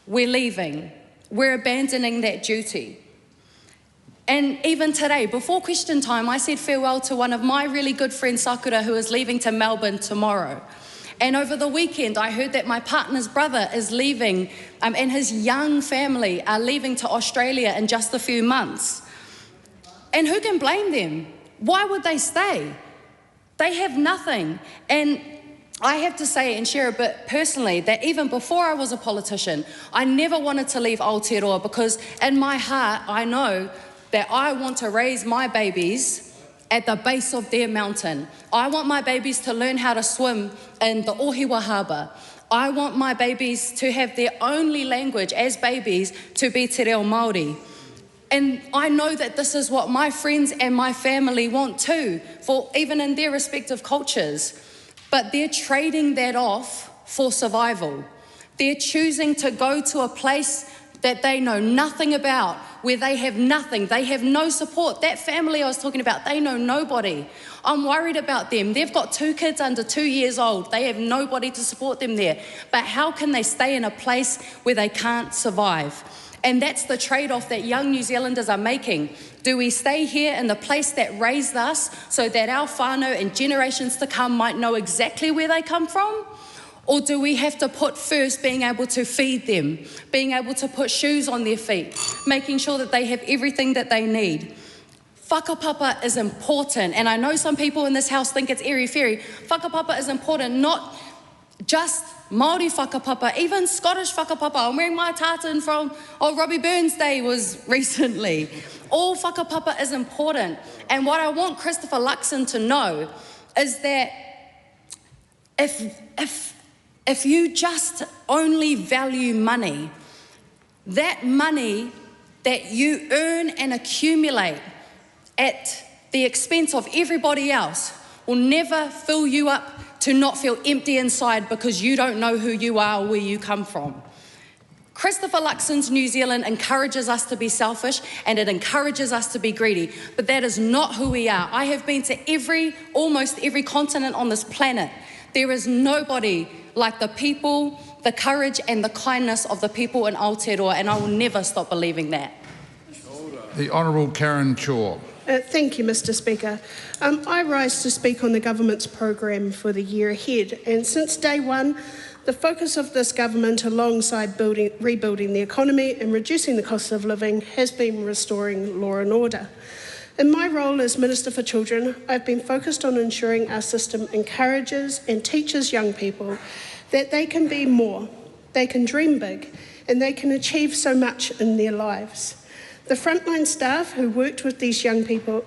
we're leaving. We're abandoning that duty. And even today, before question time, I said farewell to one of my really good friends, Sakura, who is leaving to Melbourne tomorrow. And over the weekend, I heard that my partner's brother is leaving, and his young family are leaving to Australia in just a few months. And who can blame them? Why would they stay? They have nothing. And I have to say and share a bit personally that even before I was a politician, I never wanted to leave Aotearoa, because in my heart, I know that I want to raise my babies at the base of their mountain. I want my babies to learn how to swim in the Ohiwa Harbour. I want my babies to have their only language as babies to be te reo Māori. And I know that this is what my friends and my family want too, for even in their respective cultures. But they're trading that off for survival. They're choosing to go to a place that they know nothing about, where they have nothing, they have no support. That family I was talking about, they know nobody. I'm worried about them. They've got 2 kids under 2 years old. They have nobody to support them there. But how can they stay in a place where they can't survive? And that's the trade-off that young New Zealanders are making. Do we stay here in the place that raised us so that our whānau and generations to come might know exactly where they come from? Or do we have to put first being able to feed them, being able to put shoes on their feet, making sure that they have everything that they need? Whakapapa is important, and I know some people in this house think it's airy-fairy. Whakapapa is important, not just Māori whakapapa, even Scottish whakapapa. I'm wearing my tartan from, Robbie Burns Day was recently. All whakapapa is important. And what I want Christopher Luxon to know is that if you just only value money, that money that you earn and accumulate at the expense of everybody else will never fill you up to not feel empty inside because you don't know who you are or where you come from. Christopher Luxon's New Zealand encourages us to be selfish and it encourages us to be greedy, but that is not who we are. I have been to almost every continent on this planet. There is nobody like the people, the courage and the kindness of the people in Aotearoa, and I will never stop believing that. The Honourable Karen Chor. Thank you, Mr Speaker. I rise to speak on the government's program for the year ahead, and since day one, the focus of this government, alongside rebuilding the economy and reducing the cost of living, has been restoring law and order. In my role as Minister for Children, I've been focused on ensuring our system encourages and teaches young people that they can be more, they can dream big, and they can achieve so much in their lives. The frontline staff who works with these young people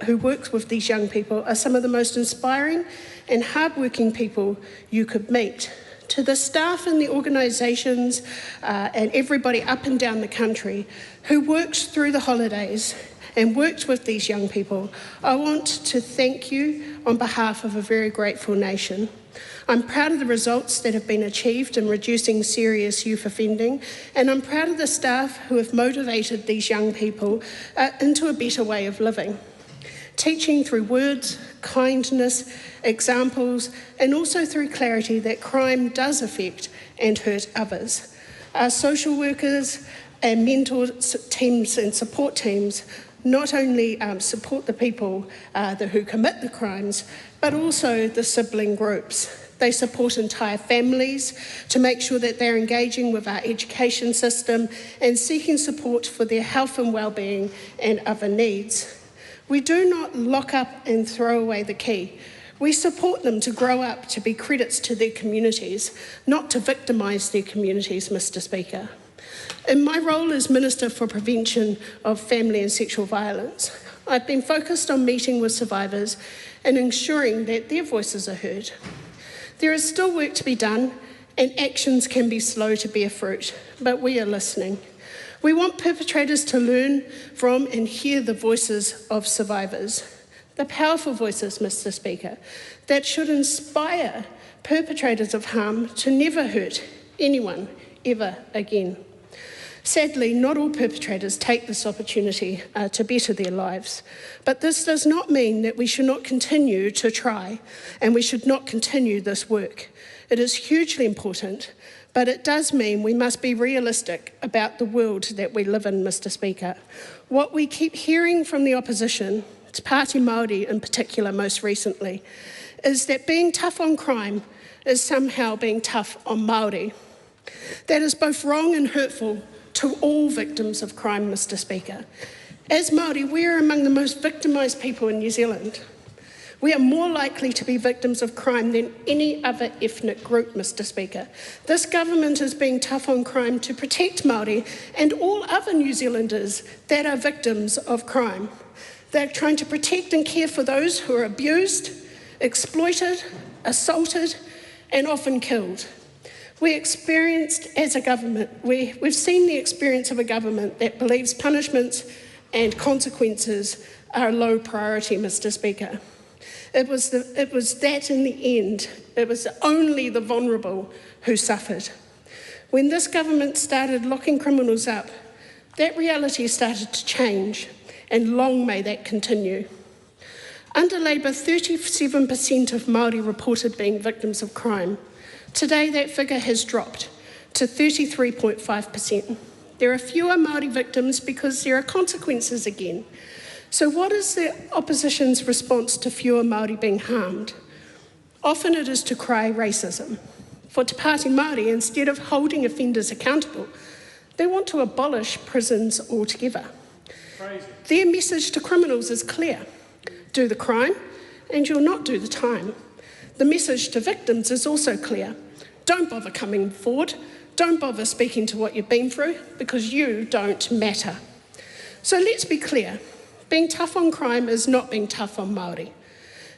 are some of the most inspiring and hardworking people you could meet. To the staff in the organisations and everybody up and down the country who works through the holidays and worked with these young people, I want to thank you on behalf of a very grateful nation. I'm proud of the results that have been achieved in reducing serious youth offending, and I'm proud of the staff who have motivated these young people into a better way of living. Teaching through words, kindness, examples, and also through clarity that crime does affect and hurt others. Our social workers and mentor teams and support teams not only support the people who commit the crimes, but also the sibling groups. They support entire families to make sure that they're engaging with our education system and seeking support for their health and well-being and other needs. We do not lock up and throw away the key. We support them to grow up to be credits to their communities, not to victimise their communities, Mr Speaker. In my role as Minister for Prevention of Family and Sexual Violence, I've been focused on meeting with survivors and ensuring that their voices are heard. There is still work to be done and actions can be slow to bear fruit, but we are listening. We want perpetrators to learn from and hear the voices of survivors, the powerful voices, Mr Speaker, that should inspire perpetrators of harm to never hurt anyone ever again. Sadly, not all perpetrators take this opportunity to better their lives, but this does not mean that we should not continue to try and we should not continue this work. It is hugely important But it does mean we must be realistic about the world that we live in, Mr. Speaker. What we keep hearing from the opposition, Te Pāti Māori in particular most recently, is that being tough on crime is somehow being tough on Māori. That is both wrong and hurtful to all victims of crime, Mr. Speaker. As Māori, we are among the most victimised people in New Zealand. We are more likely to be victims of crime than any other ethnic group, Mr. Speaker. This government is being tough on crime to protect Māori and all other New Zealanders that are victims of crime. They're trying to protect and care for those who are abused, exploited, assaulted, and often killed. We experienced as a government, we've seen the experience of a government that believes punishments and consequences are a low priority, Mr. Speaker. It was that in the end, it was only the vulnerable who suffered. When this government started locking criminals up, that reality started to change, and long may that continue. Under Labour, 37% of Māori reported being victims of crime. Today, that figure has dropped to 33.5%. There are fewer Māori victims because there are consequences again. So what is the opposition's response to fewer Māori being harmed? Often it is to cry racism. For Te Pāti Māori, instead of holding offenders accountable, they want to abolish prisons altogether. Crazy. Their message to criminals is clear. Do the crime and you'll not do the time. The message to victims is also clear. Don't bother coming forward. Don't bother speaking to what you've been through because you don't matter. So let's be clear. Being tough on crime is not being tough on Māori.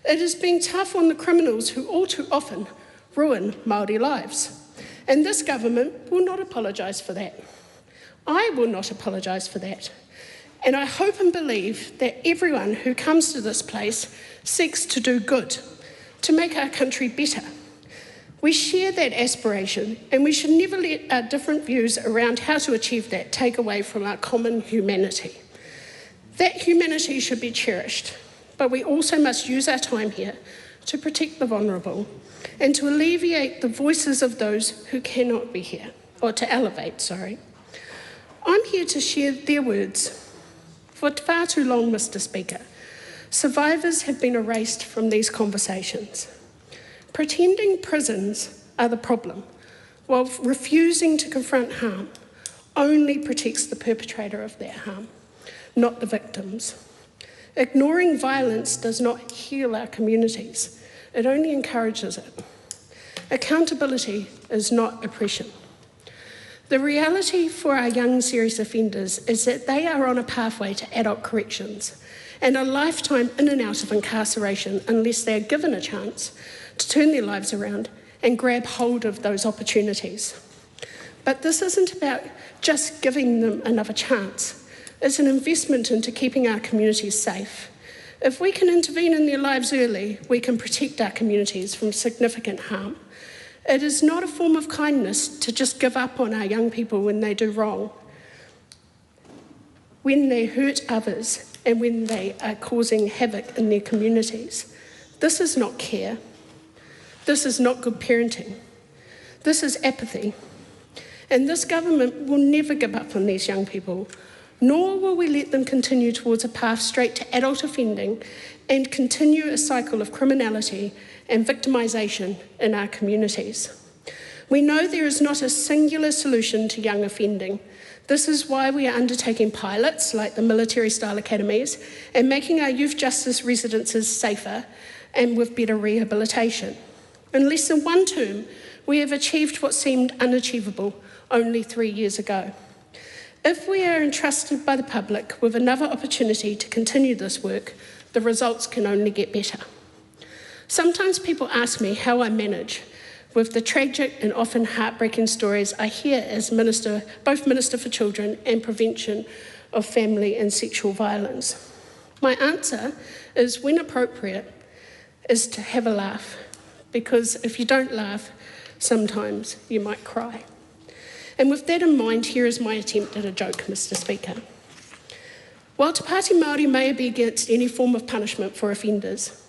It is being tough on the criminals who all too often ruin Māori lives. And this government will not apologise for that. I will not apologise for that. And I hope and believe that everyone who comes to this place seeks to do good, to make our country better. We share that aspiration, and we should never let our different views around how to achieve that take away from our common humanity. That humanity should be cherished, but we also must use our time here to protect the vulnerable and to alleviate the voices of those who cannot be here, or to elevate, sorry. I'm here to share their words. For far too long, Mr. Speaker, survivors have been erased from these conversations. Pretending prisons are the problem, while refusing to confront harm, only protects the perpetrator of that harm, not the victims. Ignoring violence does not heal our communities, it only encourages it. Accountability is not oppression. The reality for our young serious offenders is that they are on a pathway to adult corrections and a lifetime in and out of incarceration unless they are given a chance to turn their lives around and grab hold of those opportunities. But this isn't about just giving them another chance. It's an investment into keeping our communities safe. If we can intervene in their lives early, we can protect our communities from significant harm. It is not a form of kindness to just give up on our young people when they do wrong, when they hurt others, and when they are causing havoc in their communities. This is not care. This is not good parenting. This is apathy. And this government will never give up on these young people, nor will we let them continue towards a path straight to adult offending and continue a cycle of criminality and victimisation in our communities. We know there is not a singular solution to young offending. This is why we are undertaking pilots like the military-style academies and making our youth justice residences safer and with better rehabilitation. In less than one term, we have achieved what seemed unachievable only 3 years ago. If we are entrusted by the public with another opportunity to continue this work, the results can only get better. Sometimes people ask me how I manage with the tragic and often heartbreaking stories I hear as both Minister for Children and Prevention of Family and Sexual Violence. My answer is, when appropriate, is to have a laugh, because if you don't laugh, sometimes you might cry. And with that in mind, here is my attempt at a joke, Mr. Speaker. While Te Pāti Māori may be against any form of punishment for offenders,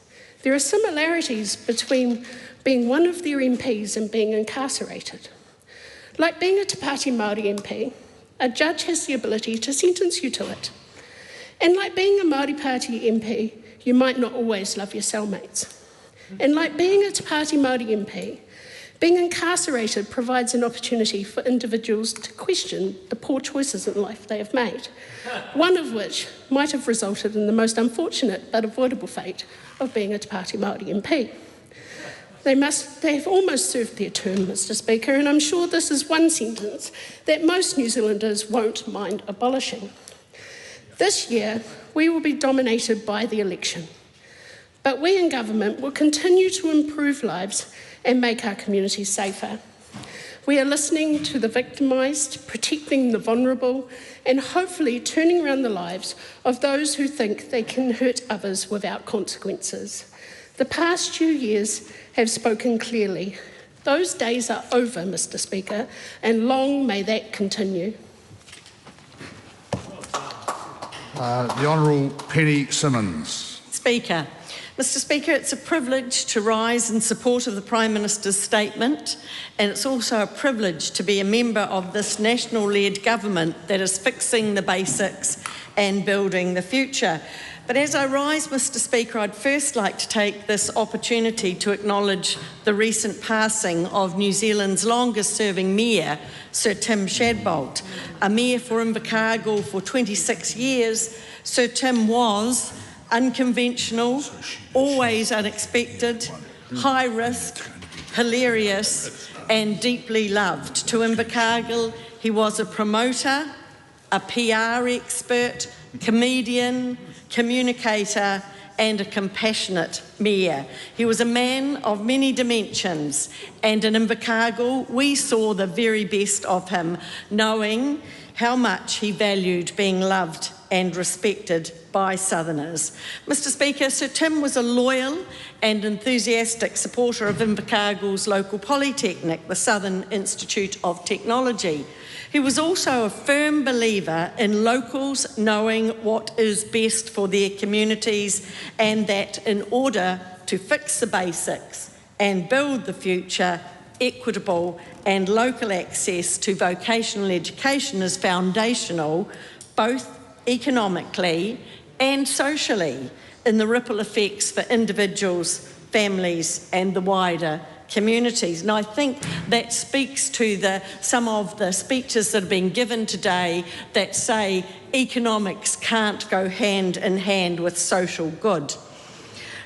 there are similarities between being one of their MPs and being incarcerated. Like being a Te Pāti Māori MP, a judge has the ability to sentence you to it. And like being a Māori Party MP, you might not always love your cellmates. And like being a Te Pāti Māori MP, being incarcerated provides an opportunity for individuals to question the poor choices in life they have made, one of which might have resulted in the most unfortunate but avoidable fate of being a Te Pāti Māori MP. They have almost served their term, Mr. Speaker, and I'm sure this is one sentence that most New Zealanders won't mind abolishing. This year, we will be dominated by the election, but we in government will continue to improve lives and make our communities safer. We are listening to the victimised, protecting the vulnerable, and hopefully turning around the lives of those who think they can hurt others without consequences. The past 2 years have spoken clearly. Those days are over, Mr. Speaker, and long may that continue. The Honourable Penny Simmons. Speaker. Mr. Speaker, it's a privilege to rise in support of the Prime Minister's statement, and it's also a privilege to be a member of this national-led government that is fixing the basics and building the future. But as I rise, Mr. Speaker, I'd first like to take this opportunity to acknowledge the recent passing of New Zealand's longest-serving Mayor, Sir Tim Shadbolt. A Mayor for Invercargill for 26 years, Sir Tim was unconventional, always unexpected, high risk, hilarious and deeply loved. To Invercargill, he was a promoter, a PR expert, comedian, communicator and a compassionate mayor. He was a man of many dimensions, and in Invercargill we saw the very best of him, knowing how much he valued being loved and respected by Southerners. Mr. Speaker, Sir Tim was a loyal and enthusiastic supporter of Invercargill's local polytechnic, the Southern Institute of Technology. He was also a firm believer in locals knowing what is best for their communities, and that in order to fix the basics and build the future, equitable and local access to vocational education is foundational, both economically and socially, in the ripple effects for individuals, families and the wider communities. And I think that speaks to some of the speeches that have been given today that say economics can't go hand in hand with social good.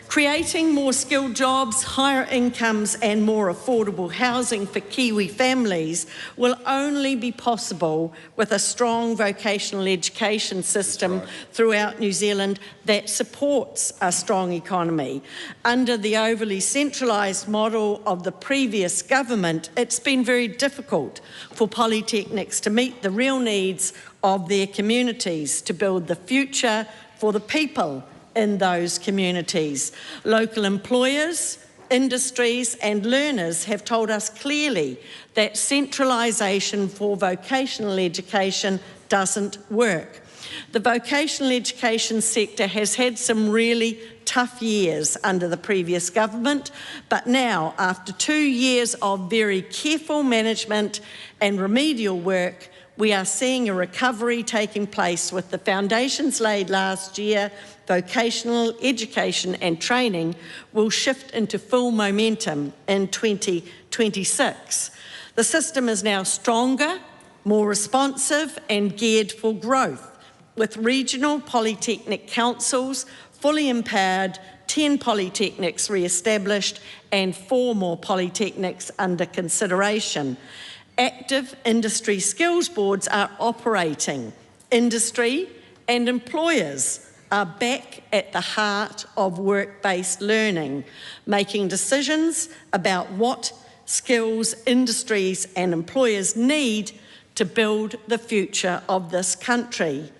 Creating more skilled jobs, higher incomes and more affordable housing for Kiwi families will only be possible with a strong vocational education system throughout New Zealand that supports a strong economy. Under the overly centralised model of the previous government, it's been very difficult for polytechnics to meet the real needs of their communities, to build the future for the people in those communities. Local employers, industries and learners have told us clearly that centralisation for vocational education doesn't work. The vocational education sector has had some really tough years under the previous government, but now, after 2 years of very careful management and remedial work, we are seeing a recovery taking place with the foundations laid last year. Vocational education and training will shift into full momentum in 2026. The system is now stronger, more responsive and geared for growth, with regional polytechnic councils fully empowered, 10 polytechnics re-established and 4 more polytechnics under consideration. Active industry skills boards are operating. Industry and employers are back at the heart of work-based learning, making decisions about what skills industries and employers need to build the future of this country.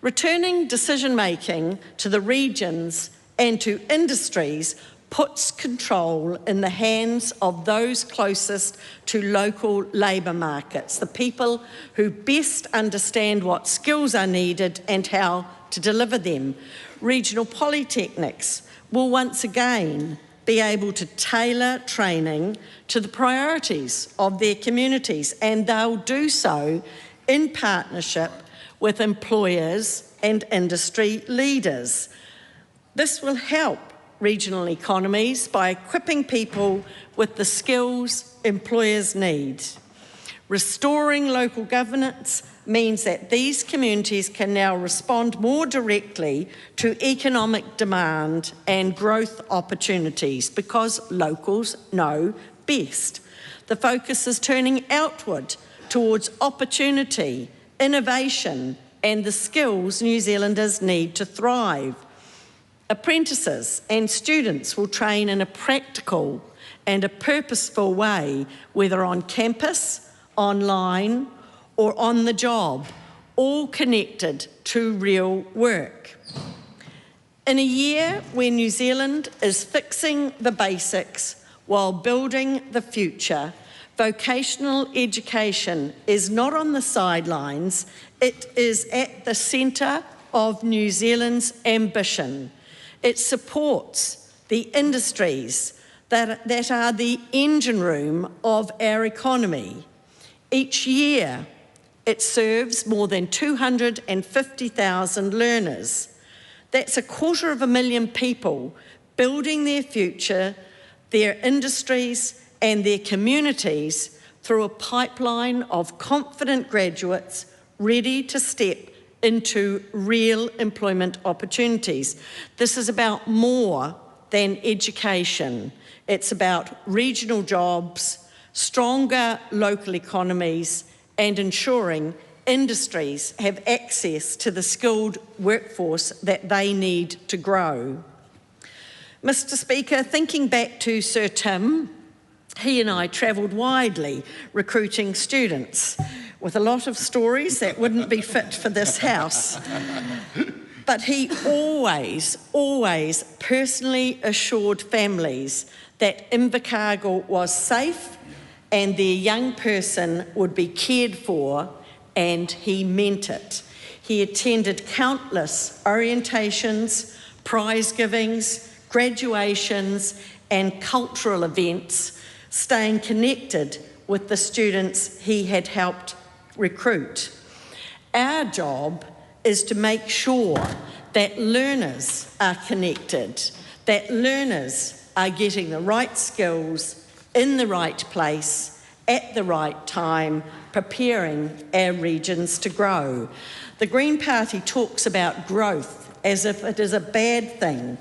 Returning decision-making to the regions and to industries puts control in the hands of those closest to local labour markets, the people who best understand what skills are needed and how to deliver them. Regional polytechnics will once again be able to tailor training to the priorities of their communities, and they'll do so in partnership with employers and industry leaders. This will help regional economies by equipping people with the skills employers need. Restoring local governance means that these communities can now respond more directly to economic demand and growth opportunities because locals know best. The focus is turning outward towards opportunity, innovation, and the skills New Zealanders need to thrive. Apprentices and students will train in a practical and a purposeful way, whether on campus, online, or on the job, all connected to real work. In a year where New Zealand is fixing the basics while building the future, vocational education is not on the sidelines, it is at the centre of New Zealand's ambition. It supports the industries that are the engine room of our economy. Each year, it serves more than 250,000 learners. That's 250,000 people building their future, their industries and their communities through a pipeline of confident graduates ready to step into real employment opportunities. This is about more than education. It's about regional jobs, stronger local economies, and ensuring industries have access to the skilled workforce that they need to grow. Mr. Speaker, thinking back to Sir Tim, he and I travelled widely recruiting students with a lot of stories that wouldn't be fit for this house. But he always personally assured families that Invercargill was safe and their young person would be cared for, and he meant it. He attended countless orientations, prize givings, graduations, and cultural events, staying connected with the students he had helped recruit. Our job is to make sure that learners are connected, that learners are getting the right skills in the right place at the right time, preparing our regions to grow. The Green Party talks about growth as if it is a bad thing.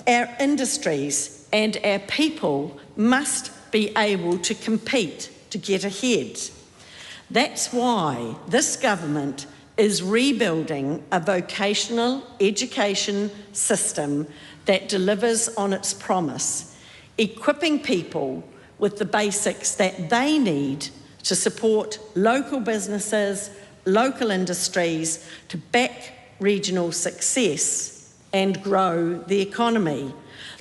Our industries and our people must be able to compete to get ahead. That's why this government is rebuilding a vocational education system that delivers on its promise, equipping people with the basics that they need to support local businesses, local industries, to back regional success and grow the economy.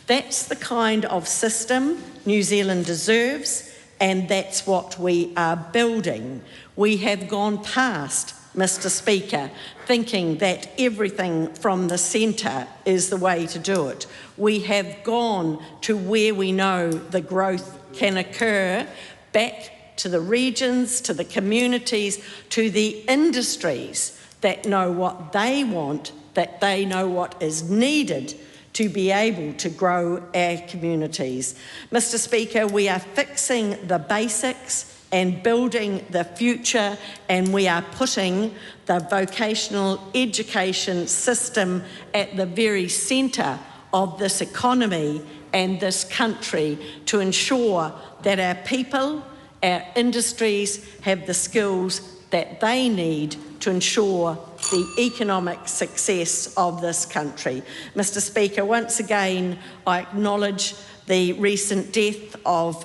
That's the kind of system New Zealand deserves, and that's what we are building. We have gone past, Mr. Speaker, thinking that everything from the centre is the way to do it. We have gone to where we know the growth can occur, back to the regions, to the communities, to the industries that know what they want, that they know what is needed to be able to grow our communities. Mr. Speaker, we are fixing the basics and building the future, and we are putting the vocational education system at the very centre of this economy and this country to ensure that our people, our industries have the skills that they need to ensure the economic success of this country. Mr. Speaker, once again, I acknowledge the recent death of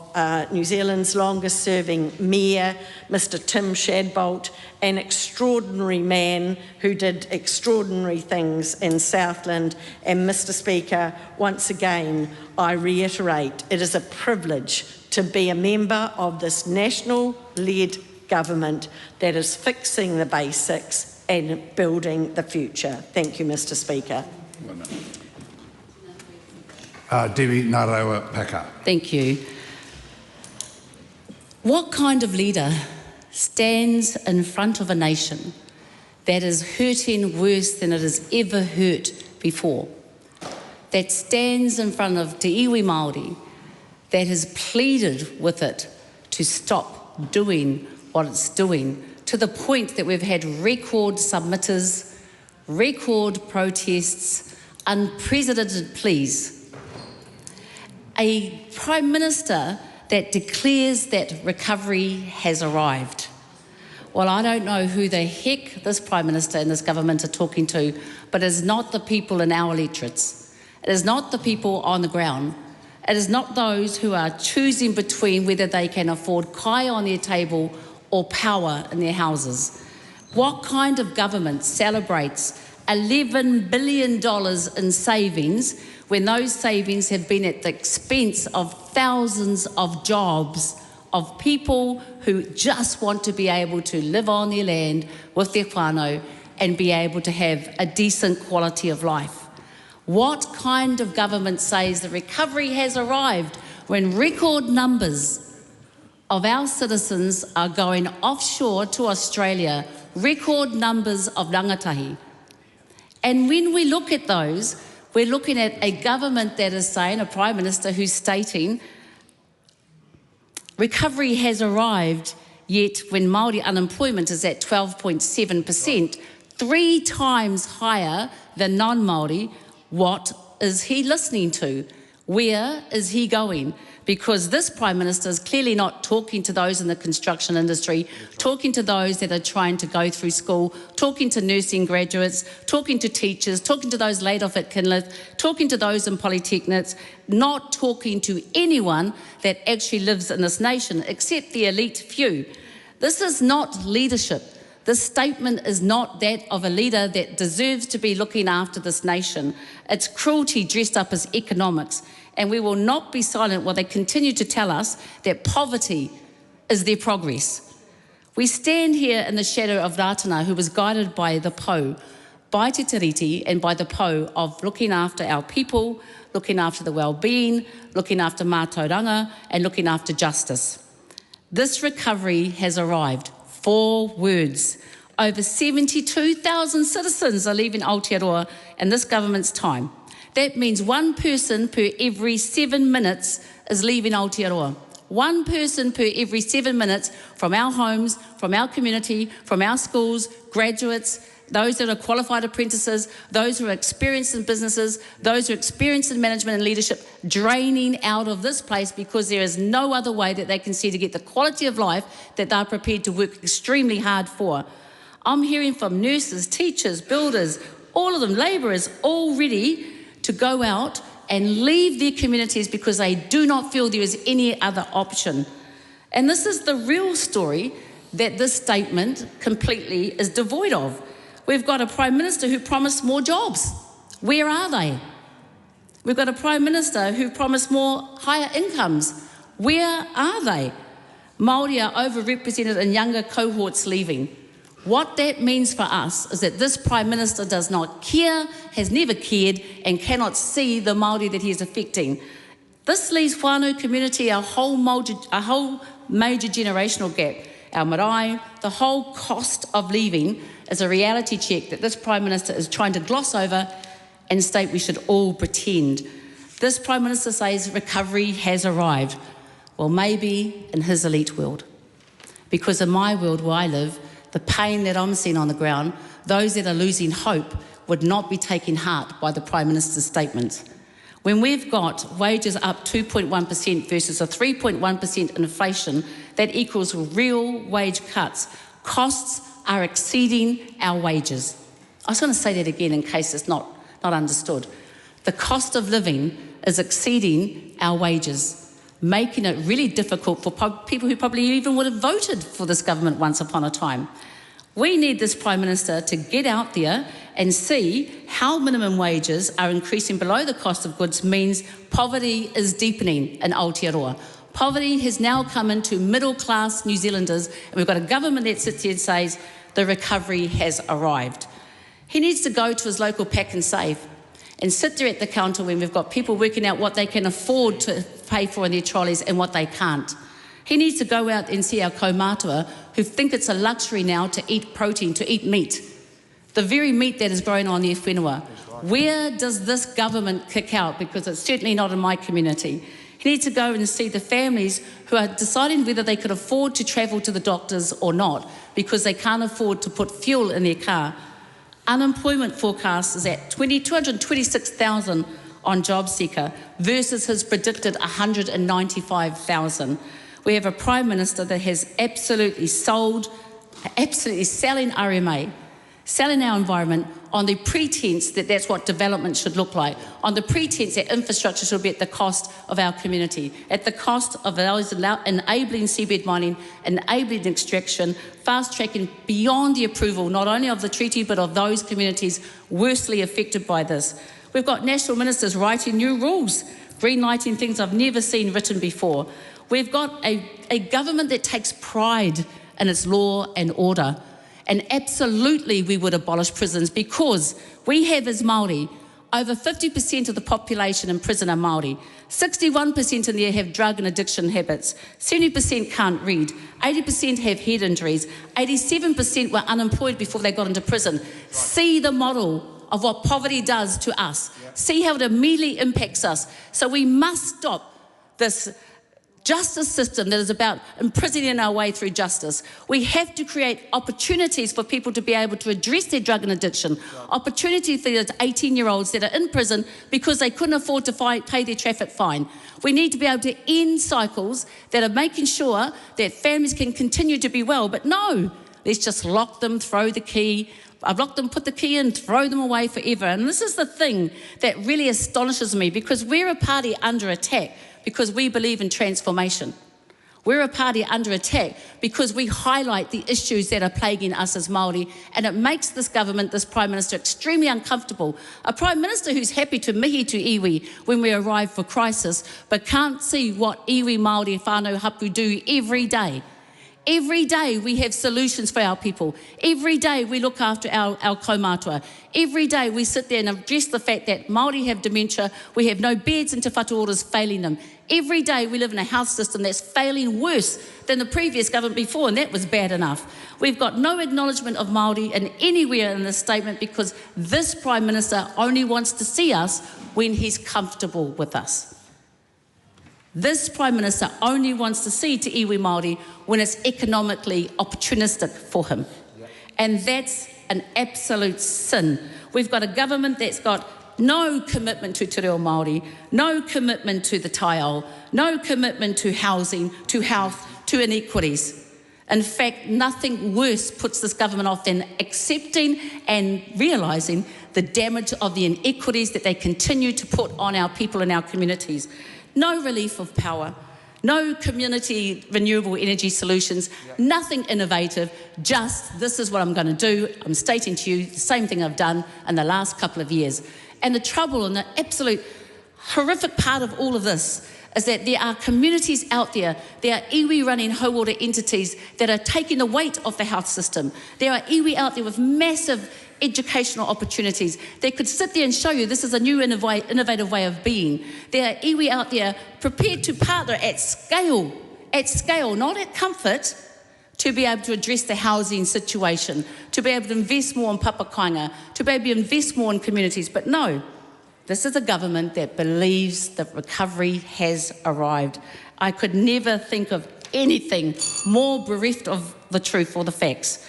New Zealand's longest serving Mayor, Mr. Tim Shadbolt, an extraordinary man who did extraordinary things in Southland. And Mr. Speaker, once again, I reiterate, it is a privilege to be a member of this national-led government that is fixing the basics and building the future. Thank you, Mr. Speaker. Debbie Ngāraua Packer. Thank you. What kind of leader stands in front of a nation that is hurting worse than it has ever hurt before? That stands in front of Te Iwi Māori, that has pleaded with it to stop doing what it's doing, to the point that we've had record submitters, record protests, unprecedented pleas. A Prime Minister that declares that recovery has arrived. Well, I don't know who the heck this Prime Minister and this government are talking to, but it's not the people in our electorates. It is not the people on the ground. It is not those who are choosing between whether they can afford kai on their table or power in their houses. What kind of government celebrates $11 billion in savings when those savings have been at the expense of thousands of jobs of people who just want to be able to live on their land with their whānau and be able to have a decent quality of life? What kind of government says the recovery has arrived when record numbers of our citizens are going offshore to Australia, record numbers of rangatahi? And when we look at those, we're looking at a government that is saying, a Prime Minister who's stating, recovery has arrived, yet when Māori unemployment is at 12.7%, 3 times higher than non-Māori, what is he listening to? Where is he going? Because this Prime Minister is clearly not talking to those in the construction industry, talking to those that are trying to go through school, talking to nursing graduates, talking to teachers, talking to those laid off at Kinlith, talking to those in polytechnics, not talking to anyone that actually lives in this nation, except the elite few. This is not leadership. This statement is not that of a leader that deserves to be looking after this nation. It's cruelty dressed up as economics. And we will not be silent while they continue to tell us that poverty is their progress. We stand here in the shadow of Ratana, who was guided by the Pou, by Te Tiriti and by the Pou of looking after our people, looking after the well-being, looking after mātauranga and looking after justice. This recovery has arrived. 4 words. Over 72,000 citizens are leaving Aotearoa in this government's time. That means 1 person per every 7 minutes is leaving Aotearoa. 1 person per every 7 minutes from our homes, from our community, from our schools, graduates, those that are qualified apprentices, those who are experienced in businesses, those who are experienced in management and leadership, draining out of this place because there is no other way that they can see to get the quality of life that they're prepared to work extremely hard for. I'm hearing from nurses, teachers, builders, all of them, labourers, all ready to go out and leave their communities because they do not feel there is any other option. And this is the real story that this statement completely is devoid of. We've got a Prime Minister who promised more jobs. Where are they? We've got a Prime Minister who promised more higher incomes. Where are they? Māori are overrepresented in younger cohorts leaving. What that means for us is that this Prime Minister does not care, has never cared, and cannot see the Māori that he is affecting. This leaves whānau community a whole major generational gap. Our marae, the whole cost of leaving is a reality check that this Prime Minister is trying to gloss over and state we should all pretend. This Prime Minister says recovery has arrived. Well, maybe in his elite world. Because in my world where I live, the pain that I'm seeing on the ground, those that are losing hope would not be taken heart by the Prime Minister's statements. When we've got wages up 2.1% versus a 3.1% inflation, that equals real wage cuts. Costs are exceeding our wages. I was going to say that again in case it's not understood. The cost of living is exceeding our wages, making it really difficult for people who probably even would have voted for this government once upon a time. We need this Prime Minister to get out there and see how minimum wages are increasing below the cost of goods means poverty is deepening in Aotearoa. Poverty has now come into middle-class New Zealanders, and we've got a government that sits here and says the recovery has arrived. He needs to go to his local pack and save and sit there at the counter when we've got people working out what they can afford to pay for in their trolleys and what they can't. He needs to go out and see our kaumātua who think it's a luxury now to eat protein, to eat meat. The very meat that is grown on their whenua. Where does this government kick out? Because it's certainly not in my community. He needs to go and see the families who are deciding whether they could afford to travel to the doctors or not because they can't afford to put fuel in their car. Unemployment forecast is at 226,000 on JobSeeker versus his predicted 195,000. We have a Prime Minister that has absolutely selling RMA, selling our environment on the pretense that that's what development should look like, on the pretense that infrastructure should be at the cost of our community, at the cost of those enabling seabed mining, enabling extraction, fast-tracking beyond the approval not only of the treaty but of those communities worstly affected by this. We've got national ministers writing new rules, green-lighting things I've never seen written before. We've got a government that takes pride in its law and order. And absolutely we would abolish prisons because we have as Māori, over 50% of the population in prison are Māori. 61% in there have drug and addiction habits. 70% can't read. 80% have head injuries. 87% were unemployed before they got into prison. Right. See the model of what poverty does to us. Yep. See how it immediately impacts us. So we must stop this justice system that is about imprisoning our way through justice. We have to create opportunities for people to be able to address their drug and addiction. Opportunities for those 18-year-olds that are in prison because they couldn't afford to pay their traffic fine. We need to be able to end cycles that are making sure that families can continue to be well. But no, let's just lock them, throw the key. I've locked them, put the key in, throw them away forever. And this is the thing that really astonishes me because we're a party under attack because we believe in transformation. We're a party under attack because we highlight the issues that are plaguing us as Māori, and it makes this government, this Prime Minister, extremely uncomfortable. A Prime Minister who's happy to mihi to iwi when we arrive for crisis, but can't see what iwi Māori whānau hapu do every day. Every day we have solutions for our people. Every day we look after our kaumātua. Every day we sit there and address the fact that Māori have dementia, we have no beds and te whatu orders failing them. Every day we live in a health system that's failing worse than the previous government before, and that was bad enough. We've got no acknowledgement of Māori in anywhere in this statement because this Prime Minister only wants to see us when he's comfortable with us. This Prime Minister only wants to see te iwi Māori when it's economically opportunistic for him. Yep. And that's an absolute sin. We've got a government that's got no commitment to te reo Māori, no commitment to the taiao, no commitment to housing, to health, to inequities. In fact, nothing worse puts this government off than accepting and realising the damage of the inequities that they continue to put on our people and our communities. No relief of power, no community renewable energy solutions, nothing innovative, just this is what I'm going to do. I'm stating to you the same thing I've done in the last couple of years. And the trouble and the absolute horrific part of all of this is that there are communities out there, there are iwi running ho-water entities that are taking the weight off the health system. There are iwi out there with massive educational opportunities. They could sit there and show you this is a new innovative way of being. There are iwi out there prepared to partner at scale, not at comfort, to be able to address the housing situation, to be able to invest more in papakainga, to be able to invest more in communities. But no, this is a government that believes that recovery has arrived. I could never think of anything more bereft of the truth or the facts.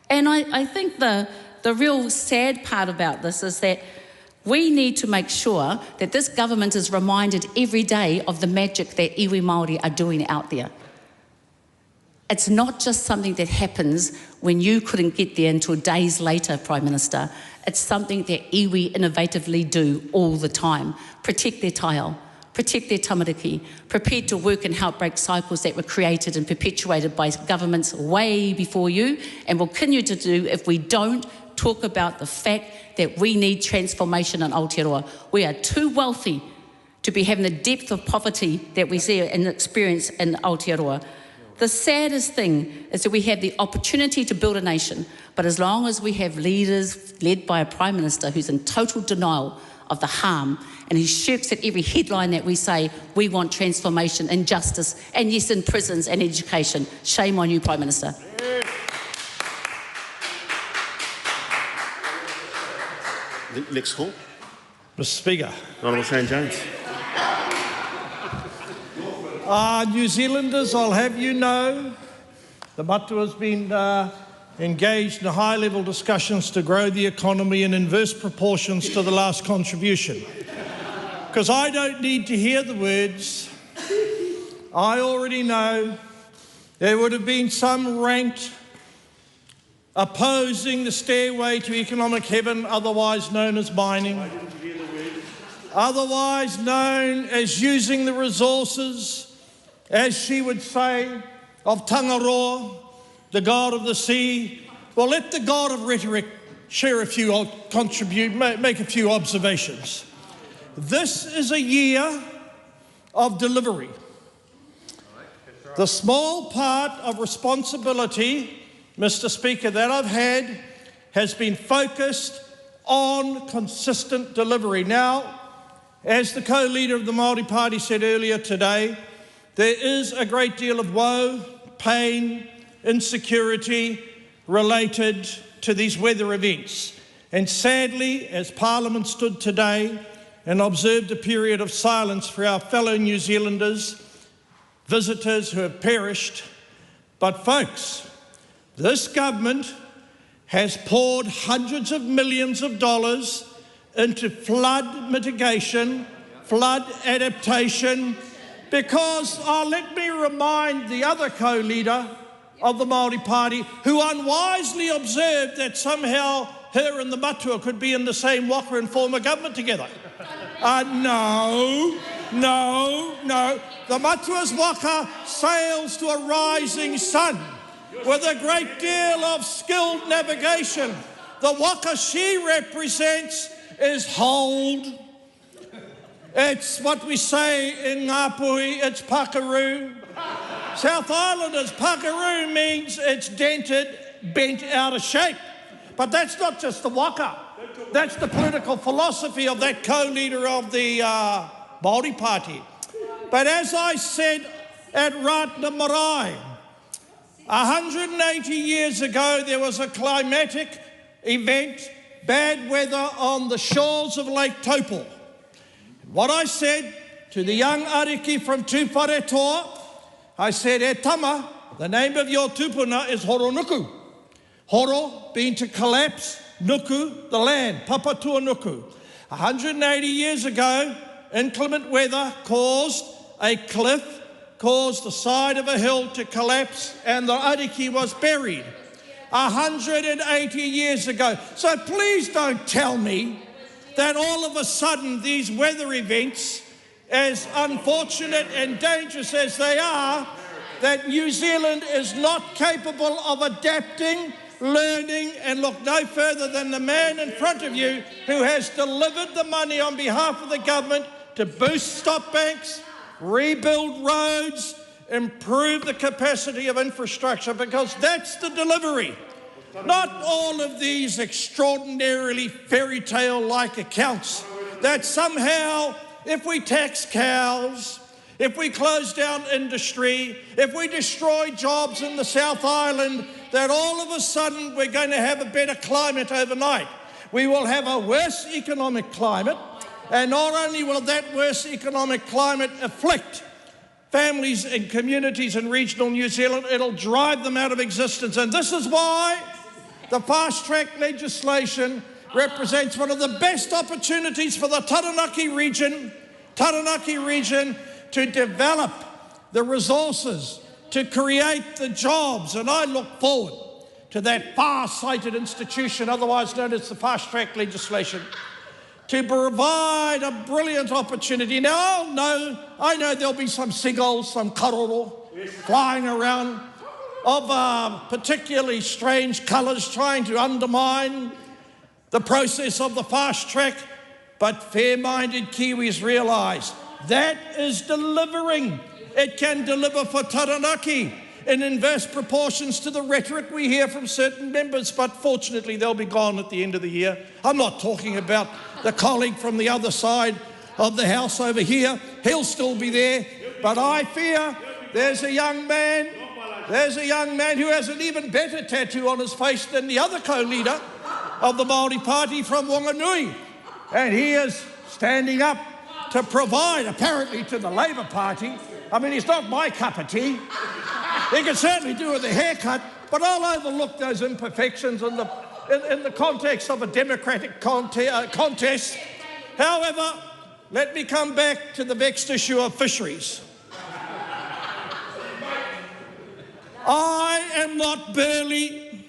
And I think the real sad part about this is that we need to make sure that this government is reminded every day of the magic that iwi Māori are doing out there. It's not just something that happens when you couldn't get there until days later, Prime Minister. It's something that iwi innovatively do all the time. Protect their taiao, protect their tamariki, prepared to work and help break cycles that were created and perpetuated by governments way before you and will continue to do if we don't talk about the fact that we need transformation in Aotearoa. We are too wealthy to be having the depth of poverty that we see and experience in Aotearoa. The saddest thing is that we have the opportunity to build a nation, but as long as we have leaders led by a Prime Minister who's in total denial of the harm. And he shirks at every headline that we say we want transformation and justice, and yes, in prisons and education. Shame on you, Prime Minister. Next call. Mr. Speaker. Honourable Shane Jones. New Zealanders, I'll have you know, the Matua has been engaged in high-level discussions to grow the economy in inverse proportions to the last contribution. Because I don't need to hear the words. I already know there would have been some ranked opposing the stairway to economic heaven, otherwise known as mining, otherwise known as using the resources, as she would say, of Tangaroa, the god of the sea. Well, let the god of rhetoric share a few, make a few observations. This is a year of delivery. The small part of responsibility, Mr. Speaker, that I've had has been focused on consistent delivery. Now, as the co-leader of the Māori Party said earlier today, there is a great deal of woe, pain, insecurity related to these weather events. And sadly, as Parliament stood today and observed a period of silence for our fellow New Zealanders, visitors who have perished, but folks, this government has poured hundreds of millions of dollars into flood mitigation, flood adaptation, because, let me remind the other co-leader of the Māori Party, who unwisely observed that somehow her and the Matua could be in the same waka and form a government together. No. The Matua's waka sails to a rising sun with a great deal of skilled navigation. The waka she represents is hold. It's what we say in Ngāpuhi, it's pakaroo. South Islanders, pakaroo means it's dented, bent out of shape. But that's not just the waka. That's the political philosophy of that co-leader of the Māori Party. But as I said at Ratna Marae, 180 years ago there was a climatic event, bad weather on the shores of Lake Taupō. What I said to the young ariki from Tūwharetoa, I said, e tama, the name of your tupuna is Horonuku. Horo being to collapse, nuku, the land, Papatua Nuku. 180 years ago, inclement weather caused a cliff, caused the side of a hill to collapse, and the ariki was buried. 180 years ago. So please don't tell me that all of a sudden these weather events, as unfortunate and dangerous as they are, that New Zealand is not capable of adapting, learning, and look no further than the man in front of you who has delivered the money on behalf of the government to boost stop banks, rebuild roads, improve the capacity of infrastructure, because that's the delivery. Not all of these extraordinarily fairy tale-like accounts that somehow, if we tax cows, if we close down industry, if we destroy jobs in the South Island, that all of a sudden we're going to have a better climate overnight. We will have a worse economic climate, and not only will that worse economic climate afflict families and communities in regional New Zealand, it'll drive them out of existence. And this is why the fast-track legislation represents one of the best opportunities for the Taranaki region to develop the resources, to create the jobs. And I look forward to that far-sighted institution, otherwise known as the fast-track legislation, to provide a brilliant opportunity. Now, I know there'll be some seagulls, some karoro, flying around of particularly strange colours trying to undermine the process of the fast track, but fair-minded Kiwis realise that is delivering. It can deliver for Taranaki. in inverse proportions to the rhetoric we hear from certain members, but fortunately they'll be gone at the end of the year. I'm not talking about the colleague from the other side of the House over here. He'll still be there, but I fear there's a young man who has an even better tattoo on his face than the other co-leader of the Māori Party from Whanganui. And he is standing up to provide, apparently, to the Labour Party. I mean, he's not my cup of tea. He can certainly do with a haircut, but I'll overlook those imperfections in the context of a democratic contest. However, let me come back to the vexed issue of fisheries. I am not Burley.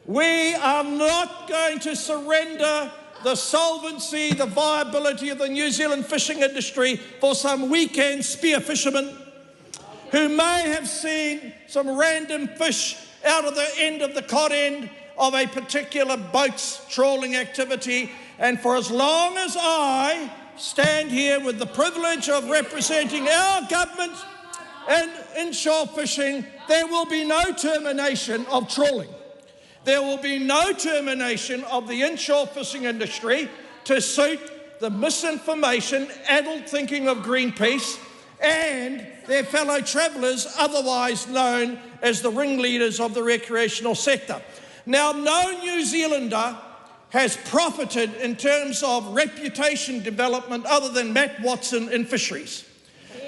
We are not going to surrender the solvency, the viability of the New Zealand fishing industry for some weekend spear fishermen who may have seen some random fish out of the end of the cod end of a particular boat's trawling activity. And for as long as I stand here with the privilege of representing our government and inshore fishing, there will be no termination of trawling. There will be no termination of the inshore fishing industry to suit the misinformation, adult thinking of Greenpeace and their fellow travellers, otherwise known as the ringleaders of the recreational sector. Now, no New Zealander has profited in terms of reputation development other than Matt Watson in fisheries.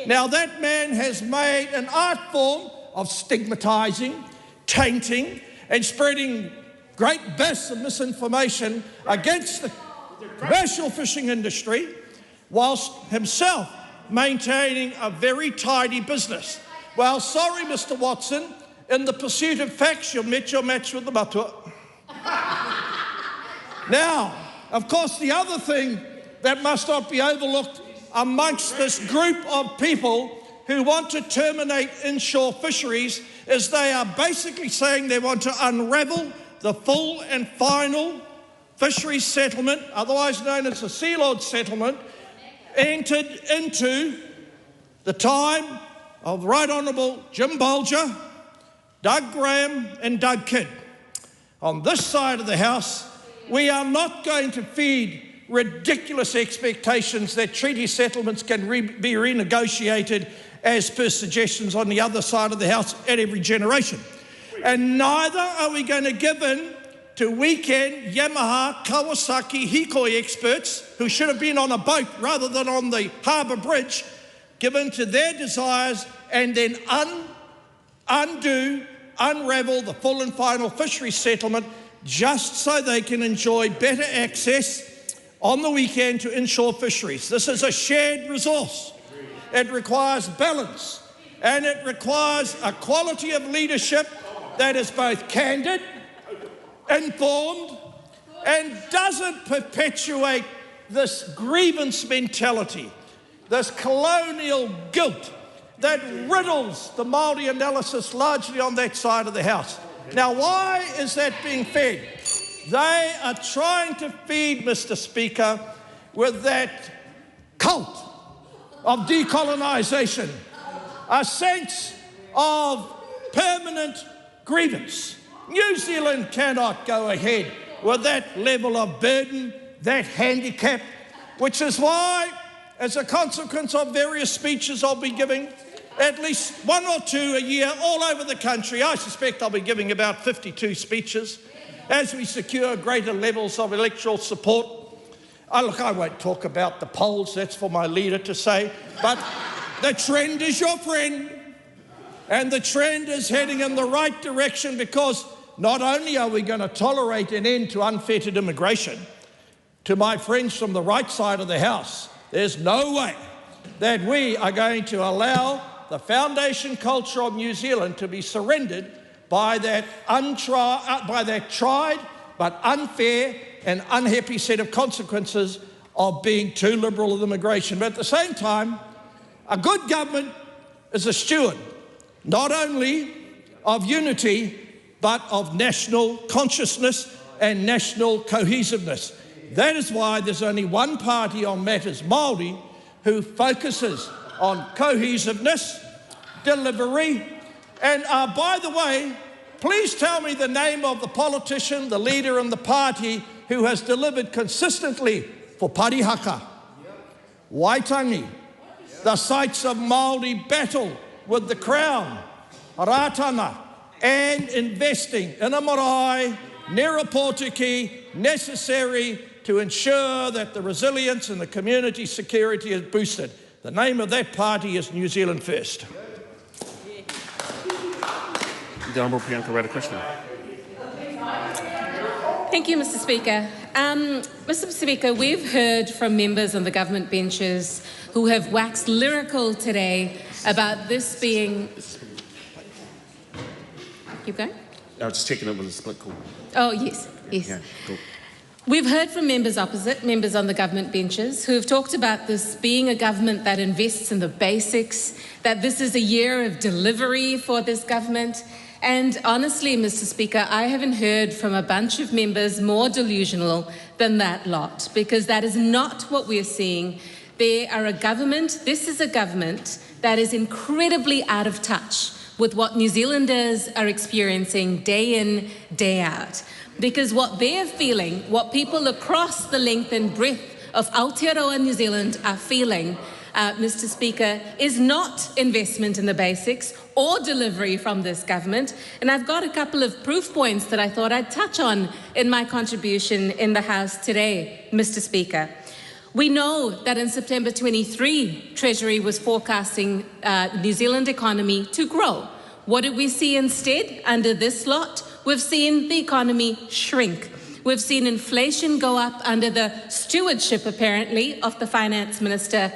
Now, that man has made an art form of stigmatising, tainting, and spreading great bursts of misinformation against the commercial fishing industry, whilst himself maintaining a very tidy business. Well, sorry, Mr. Watson, in the pursuit of facts, you've met your match with the matua. Now, of course, the other thing that must not be overlooked amongst this group of people who want to terminate inshore fisheries is they are basically saying they want to unravel the full and final fisheries settlement, otherwise known as the Sealord settlement, entered into the time of Right Honourable Jim Bolger, Doug Graham and Doug Kidd. On this side of the House, we are not going to feed ridiculous expectations that treaty settlements can be renegotiated as per suggestions on the other side of the House at every generation. And neither are we going to give in to weekend Yamaha, Kawasaki, Hikoi experts who should have been on a boat rather than on the harbour bridge, given to their desires and then unravel the full and final fisheries settlement just so they can enjoy better access on the weekend to inshore fisheries. This is a shared resource. It requires balance and it requires a quality of leadership that is both candid, informed, and doesn't perpetuate this grievance mentality, this colonial guilt that riddles the Māori analysis largely on that side of the House. Now, why is that being fed? They are trying to feed, Mr. Speaker, with that cult of decolonisation, a sense of permanent grievance. New Zealand cannot go ahead with that level of burden, that handicap, which is why, as a consequence of various speeches I'll be giving, at least one or two a year all over the country, I suspect I'll be giving about 52 speeches as we secure greater levels of electoral support. Look, I won't talk about the polls, that's for my leader to say, but the trend is your friend. And the trend is heading in the right direction because not only are we going to tolerate an end to unfettered immigration, to my friends from the right side of the House, there's no way that we are going to allow the foundation culture of New Zealand to be surrendered by that tried but unfair and unhappy set of consequences of being too liberal with immigration. But at the same time, a good government is a steward not only of unity, but of national consciousness and national cohesiveness. That is why there's only one party on matters Māori who focuses on cohesiveness, delivery, And by the way, please tell me the name of the politician, the leader and the party who has delivered consistently for Parihaka, Waitangi, the sites of Māori battle with the Crown, Ratana, and investing in a marae, Nerapotiki, necessary to ensure that the resilience and the community security is boosted. The name of that party is New Zealand First. The Honourable Priyanka Radhakrishnan. Thank you, Mr. Speaker. Mr. Speaker, we've heard from members on the government benches who have waxed lyrical today about this being... Keep going? I was just checking it was a split call. Oh, yes, yes. Yeah, cool. We've heard from members opposite, members on the government benches, who have talked about this being a government that invests in the basics, that this is a year of delivery for this government. And honestly, Mr. Speaker, I haven't heard from a bunch of members more delusional than that lot, because that is not what we're seeing. This is a government that is incredibly out of touch with what New Zealanders are experiencing day in, day out. Because what they're feeling, what people across the length and breadth of Aotearoa New Zealand are feeling, Mr. Speaker, is not investment in the basics or delivery from this government. And I've got a couple of proof points that I thought I'd touch on in my contribution in the House today, Mr. Speaker. We know that in September 23, Treasury was forecasting the New Zealand economy to grow. What did we see instead under this lot? We've seen the economy shrink. We've seen inflation go up under the stewardship, apparently, of the Finance Minister,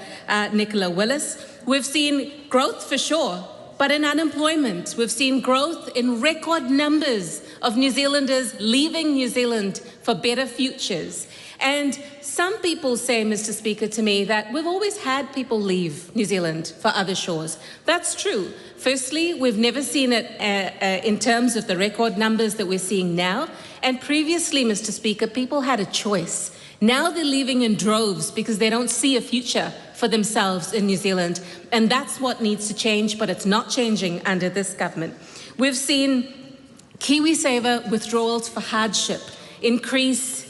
Nicola Willis. We've seen growth for sure, but in unemployment. We've seen growth in record numbers of New Zealanders leaving New Zealand for better futures. And some people say, Mr. Speaker, to me that we've always had people leave New Zealand for other shores. That's true. Firstly, we've never seen it in terms of the record numbers that we're seeing now. And previously, Mr. Speaker, people had a choice. Now they're leaving in droves because they don't see a future for themselves in New Zealand. And that's what needs to change, but it's not changing under this government. We've seen KiwiSaver withdrawals for hardship increase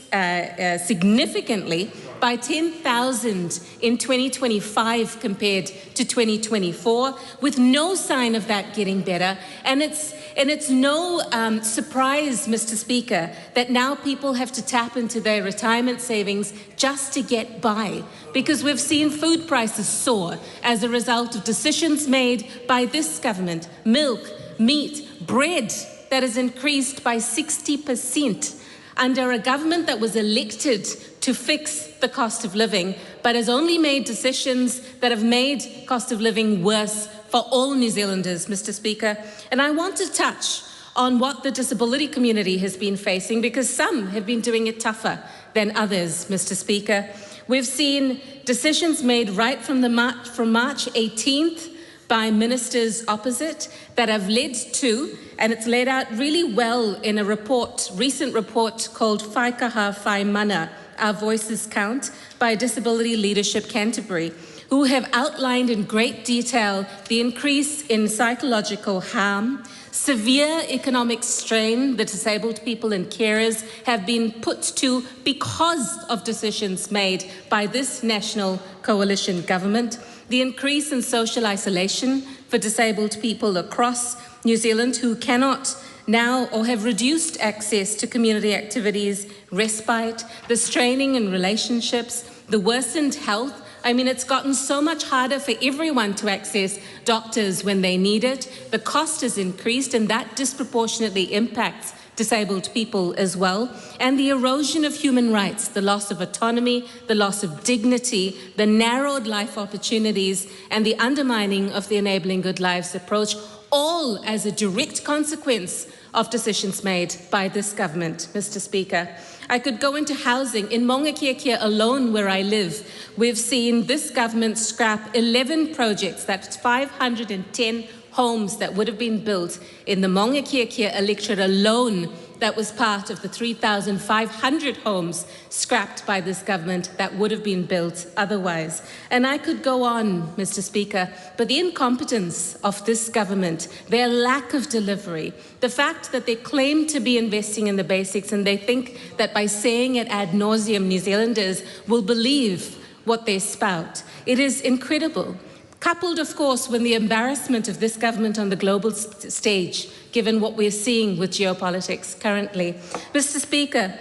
significantly by 10,000 in 2025 compared to 2024, with no sign of that getting better. And it's no surprise, Mr. Speaker, that now people have to tap into their retirement savings just to get by, because we've seen food prices soar as a result of decisions made by this government. Milk, meat, bread that has increased by 60%. Under a government that was elected to fix the cost of living, but has only made decisions that have made cost of living worse for all New Zealanders, Mr. Speaker. And I want to touch on what the disability community has been facing, because some have been doing it tougher than others, Mr. Speaker. We've seen decisions made right from March 18th by ministers opposite that have led to, and it's laid out really well in a recent report called Whaikaha Whai Mana, Our Voices Count, by Disability Leadership Canterbury, who have outlined in great detail the increase in psychological harm, severe economic strain that disabled people and carers have been put to because of decisions made by this national coalition government, the increase in social isolation for disabled people across New Zealand who cannot now or have reduced access to community activities, respite, the straining in relationships, the worsened health. I mean, it's gotten so much harder for everyone to access doctors when they need it. The cost has increased, and that disproportionately impacts disabled people as well. And the erosion of human rights, the loss of autonomy, the loss of dignity, the narrowed life opportunities, and the undermining of the Enabling Good Lives approach, all as a direct consequence of decisions made by this government, Mr. Speaker. I could go into housing. In Maunga Kea Kea alone, where I live, we've seen this government scrap 11 projects, that's 510 homes that would have been built in the Maunga Kea Kea electorate alone that was part of the 3,500 homes scrapped by this government that would have been built otherwise. And I could go on, Mr. Speaker, but the incompetence of this government, their lack of delivery, the fact that they claim to be investing in the basics and they think that by saying it ad nauseum, New Zealanders will believe what they spout. It is incredible. Coupled, of course, with the embarrassment of this government on the global stage, given what we're seeing with geopolitics currently. Mr. Speaker,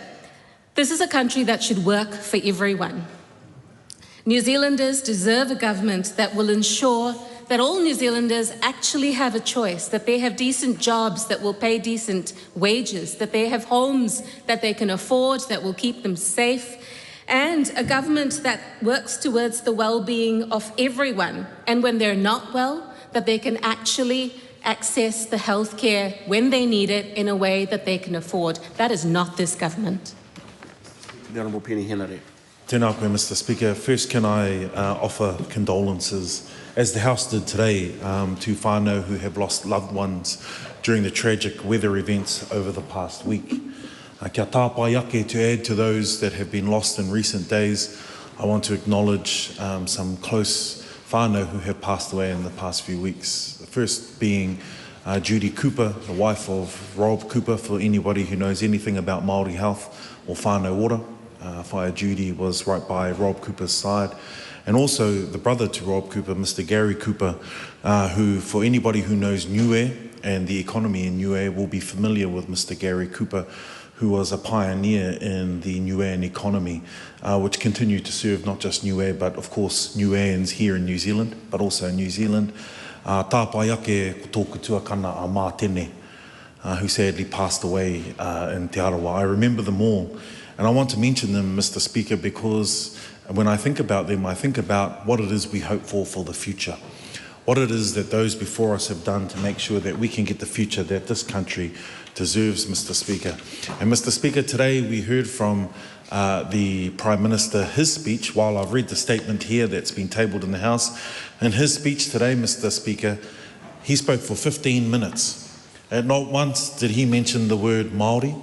this is a country that should work for everyone. New Zealanders deserve a government that will ensure that all New Zealanders actually have a choice, that they have decent jobs that will pay decent wages, that they have homes that they can afford, that will keep them safe, and a government that works towards the well-being of everyone. And when they're not well, that they can actually access the health care when they need it in a way that they can afford. That is not this government. The Honourable Penny Henare. Tēnā koe, Mr. Speaker. First, can I offer condolences, as the House did today, to whānau who have lost loved ones during the tragic weather events over the past week. Kia tāpai ake to add to those that have been lost in recent days. I want to acknowledge some close whānau who have passed away in the past few weeks. The first being Judy Cooper, the wife of Rob Cooper, for anybody who knows anything about Māori health or whānau ora. Whaia Judy was right by Rob Cooper's side. And also the brother to Rob Cooper, Mr. Gary Cooper, who, for anybody who knows Niue and the economy in Niue, will be familiar with Mr. Gary Cooper, who was a pioneer in the Niuean economy, which continued to serve not just Niue, but of course Niueans here in New Zealand, but also New Zealand. Tāpai ake ko tōku tuakana a Mā Tene, who sadly passed away in Te Arawa. I remember them all, and I want to mention them, Mr. Speaker, because when I think about them, I think about what it is we hope for the future. What it is that those before us have done to make sure that we can get the future that this country deserves, Mr. Speaker. And Mr. Speaker, today we heard from the Prime Minister, his speech, while I've read the statement here that's been tabled in the House. In his speech today, Mr. Speaker, he spoke for 15 minutes. And not once did he mention the word Māori.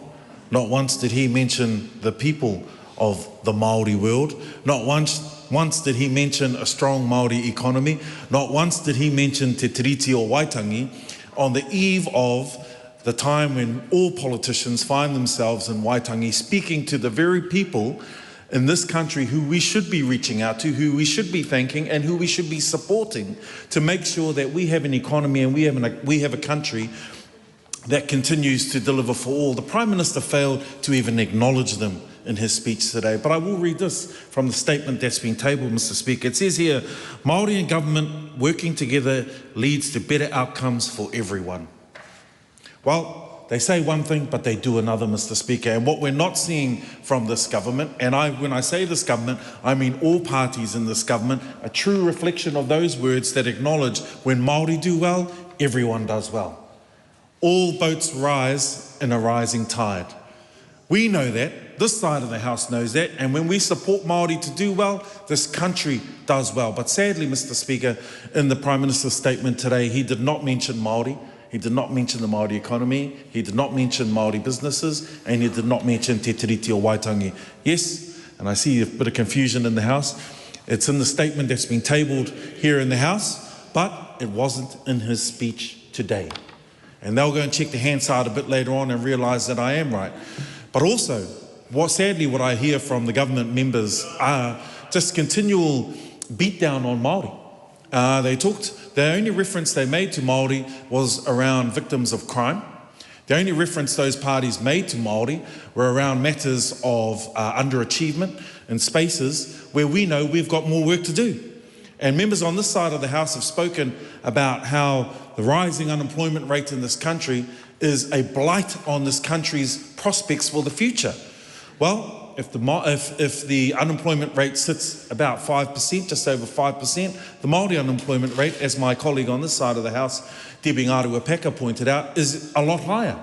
Not once did he mention the people of the Māori world. Not once did he mention a strong Māori economy. Not once did he mention Te Tiriti o Waitangi on the eve of the time when all politicians find themselves in Waitangi speaking to the very people in this country who we should be reaching out to, who we should be thanking, and who we should be supporting to make sure that we have an economy and we have a country that continues to deliver for all. The Prime Minister failed to even acknowledge them in his speech today. But I will read this from the statement that's been tabled, Mr. Speaker. It says here, Māori and government working together leads to better outcomes for everyone. Well, they say one thing, but they do another, Mr. Speaker. And what we're not seeing from this government, and when I say this government, I mean all parties in this government, a true reflection of those words that acknowledge when Māori do well, everyone does well. All boats rise in a rising tide. We know that, this side of the House knows that, and when we support Māori to do well, this country does well. But sadly, Mr. Speaker, in the Prime Minister's statement today, he did not mention Māori, he did not mention the Māori economy, he did not mention Māori businesses, and he did not mention Te Tiriti o Waitangi. Yes, and I see a bit of confusion in the House, it's in the statement that's been tabled here in the House, but it wasn't in his speech today. And they'll go and check the Hansard a bit later on and realise that I am right. But also, sadly what I hear from the government members are just continual beatdown on Māori. The only reference they made to Māori was around victims of crime. The only reference those parties made to Māori were around matters of underachievement in spaces where we know we've got more work to do. And members on this side of the House have spoken about how the rising unemployment rate in this country is a blight on this country's prospects for the future. Well, if the unemployment rate sits about 5%, just over 5%, the Māori unemployment rate, as my colleague on this side of the House, Debbie Ngaruapeka, pointed out, is a lot higher.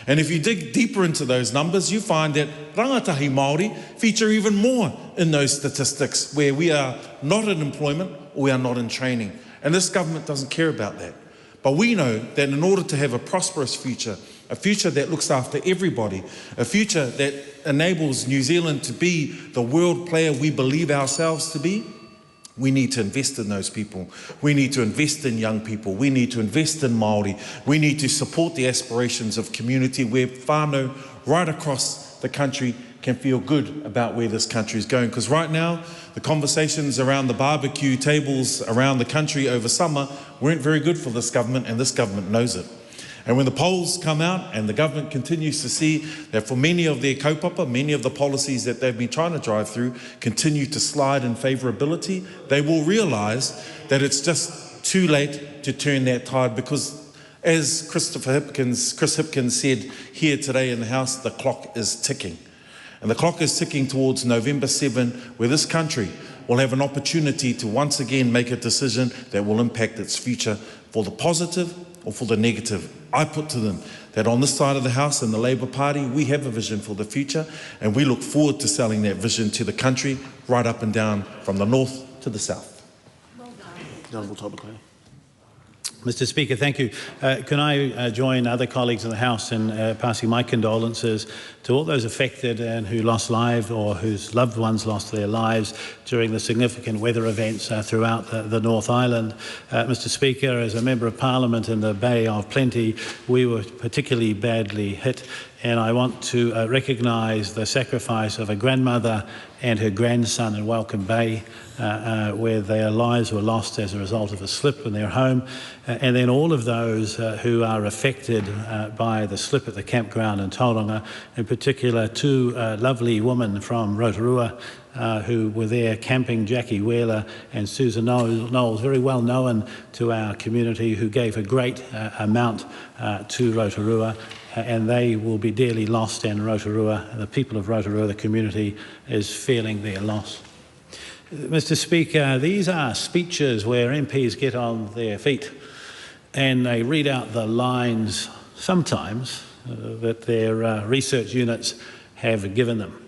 And if you dig deeper into those numbers, you find that rangatahi Māori feature even more in those statistics where we are not in employment or we are not in training. And this government doesn't care about that. But we know that in order to have a prosperous future, a future that looks after everybody, a future that enables New Zealand to be the world player we believe ourselves to be. We need to invest in those people. We need to invest in young people. We need to invest in Māori. We need to support the aspirations of community where whānau right across the country can feel good about where this country is going. Because right now, the conversations around the barbecue tables around the country over summer weren't very good for this government, and this government knows it. And when the polls come out and the government continues to see that for many of their kaupapa, many of the policies that they've been trying to drive through continue to slide in favourability, they will realise that it's just too late to turn that tide, because as Chris Hipkins said here today in the House, the clock is ticking. And the clock is ticking towards November 7, where this country will have an opportunity to once again make a decision that will impact its future for the positive or for the negative. I put to them that on this side of the House in the Labour Party, we have a vision for the future, and we look forward to selling that vision to the country right up and down from the north to the south. Mr. Speaker, thank you. Can I join other colleagues in the House in passing my condolences to all those affected and who lost lives or whose loved ones lost their lives during the significant weather events throughout the North Island. Mr. Speaker, as a Member of Parliament in the Bay of Plenty, we were particularly badly hit, and I want to recognise the sacrifice of a grandmother and her grandson in Welcome Bay, where their lives were lost as a result of a slip in their home, and then all of those who are affected by the slip at the campground in Tauranga, in particular two lovely women from Rotorua who were there camping, Jackie Wheeler and Susan Knowles, very well known to our community, who gave a great amount to Rotorua. And they will be dearly lost, and Rotorua, the people of Rotorua, the community, is feeling their loss. Mr. Speaker, these are speeches where MPs get on their feet and they read out the lines sometimes that their research units have given them.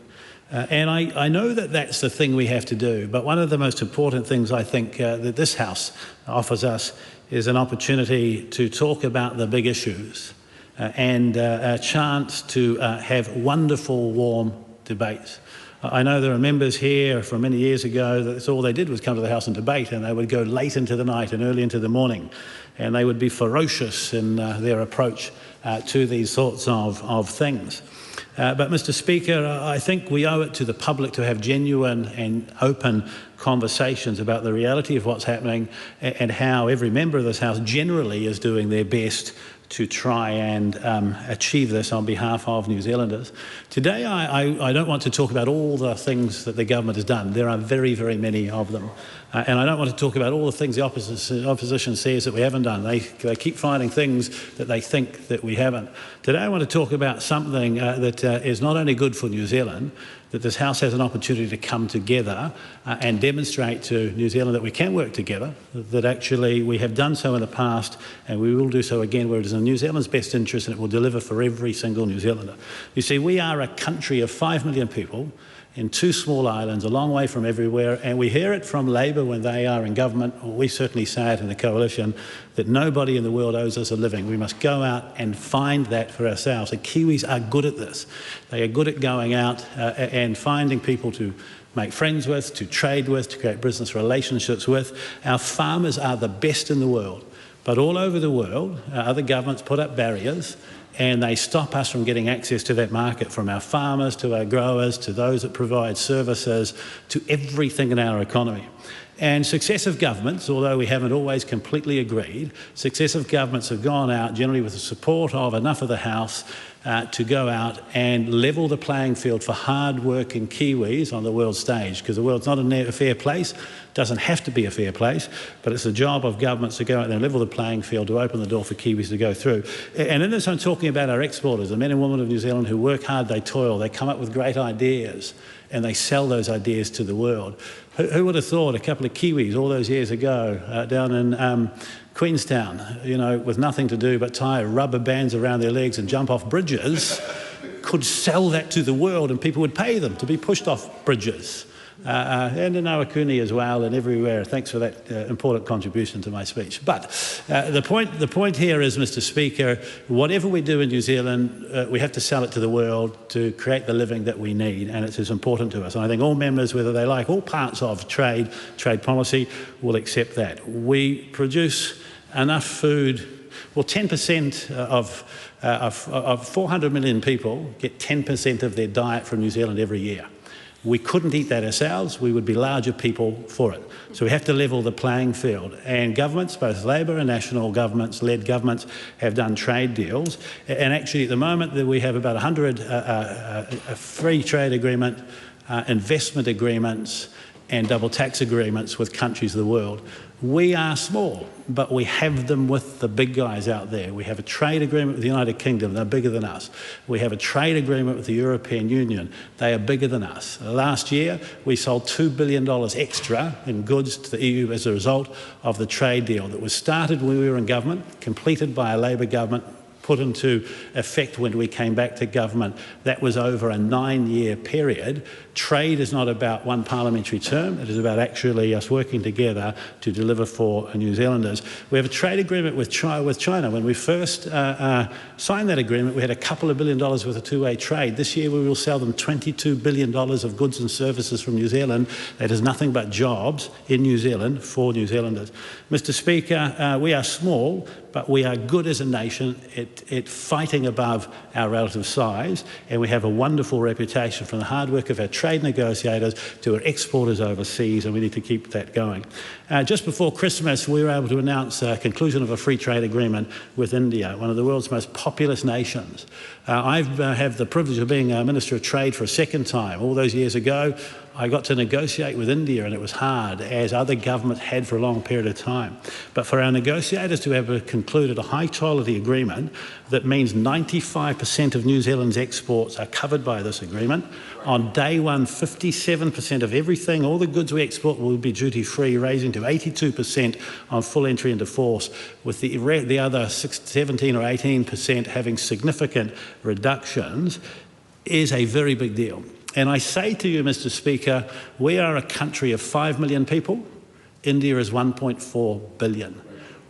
And I know that that's the thing we have to do, but one of the most important things I think that this House offers us is an opportunity to talk about the big issues and a chance to have wonderful, warm debates. I know there are members here from many years ago that all they did was come to the House and debate, and they would go late into the night and early into the morning, and they would be ferocious in their approach to these sorts of things. But Mr. Speaker, I think we owe it to the public to have genuine and open conversations about the reality of what's happening and how every member of this House generally is doing their best to try and achieve this on behalf of New Zealanders. Today, I don't want to talk about all the things that the government has done. There are very, very many of them. And I don't want to talk about all the things the opposition says that we haven't done. They keep finding things that they think that we haven't. Today, I want to talk about something that is not only good for New Zealand, that this House has an opportunity to come together and demonstrate to New Zealand that we can work together, that actually we have done so in the past and we will do so again where it is in New Zealand's best interest, and it will deliver for every single New Zealander. You see, we are a country of 5 million people in 2 small islands, a long way from everywhere, and we hear it from Labour when they are in government, or we certainly say it in the coalition, that nobody in the world owes us a living. We must go out and find that for ourselves. And Kiwis are good at this. They are good at going out and finding people to make friends with, to trade with, to create business relationships with. Our farmers are the best in the world. But all over the world, other governments put up barriers and they stop us from getting access to that market, from our farmers to our growers to those that provide services to everything in our economy. And successive governments, although we haven't always completely agreed, successive governments have gone out, generally with the support of enough of the House, to go out and level the playing field for hard-working Kiwis on the world stage, because the world's not a fair place, doesn't have to be a fair place, but it's the job of governments to go out there and level the playing field, to open the door for Kiwis to go through. And in this I'm talking about our exporters, the men and women of New Zealand who work hard, they toil, they come up with great ideas, and they sell those ideas to the world. Who would have thought a couple of Kiwis all those years ago down in Queenstown, you know, with nothing to do but tie rubber bands around their legs and jump off bridges, could sell that to the world and people would pay them to be pushed off bridges. and in Awakuni as well, and everywhere. Thanks for that important contribution to my speech. But the point here is, Mr. Speaker, whatever we do in New Zealand, we have to sell it to the world to create the living that we need, and it's as important to us. And I think all members, whether they like all parts of trade policy, will accept that. We produce enough food. Well, 10% of 400 million people get 10% of their diet from New Zealand every year. We couldn't eat that ourselves. We would be larger people for it. So we have to level the playing field. And governments, both Labor and national governments, led governments, have done trade deals. And actually at the moment we have about 100 free trade agreement, investment agreements and double tax agreements with countries of the world. We are small, but we have them with the big guys out there. We have a trade agreement with the United Kingdom, they're bigger than us. We have a trade agreement with the European Union, they are bigger than us. Last year, we sold $2 billion extra in goods to the EU as a result of the trade deal that was started when we were in government, completed by a Labor government, put into effect when we came back to government. That was over a 9-year period. Trade is not about one parliamentary term, it is about actually us working together to deliver for New Zealanders. We have a trade agreement with China. When we first signed that agreement, we had a couple of $1 billion worth of two-way trade. This year we will sell them $22 billion of goods and services from New Zealand. That is nothing but jobs in New Zealand for New Zealanders. Mr. Speaker, we are small, but we are good as a nation at fighting above our relative size, and we have a wonderful reputation from the hard work of our trade negotiators to our exporters overseas, and we need to keep that going. Just before Christmas, we were able to announce a conclusion of a free trade agreement with India, one of the world's most populous nations. I have the privilege of being a Minister of Trade for a second time. All those years ago, I got to negotiate with India, and it was hard, as other governments had for a long period of time. But for our negotiators to have concluded a high-quality agreement that means 95% of New Zealand's exports are covered by this agreement. On day one, 57% of everything, all the goods we export, will be duty-free, raising to 82% on full entry into force, with the other 17 or 18% having significant reductions, is a very big deal. And I say to you, Mr. Speaker, we are a country of 5 million people. India is 1.4 billion.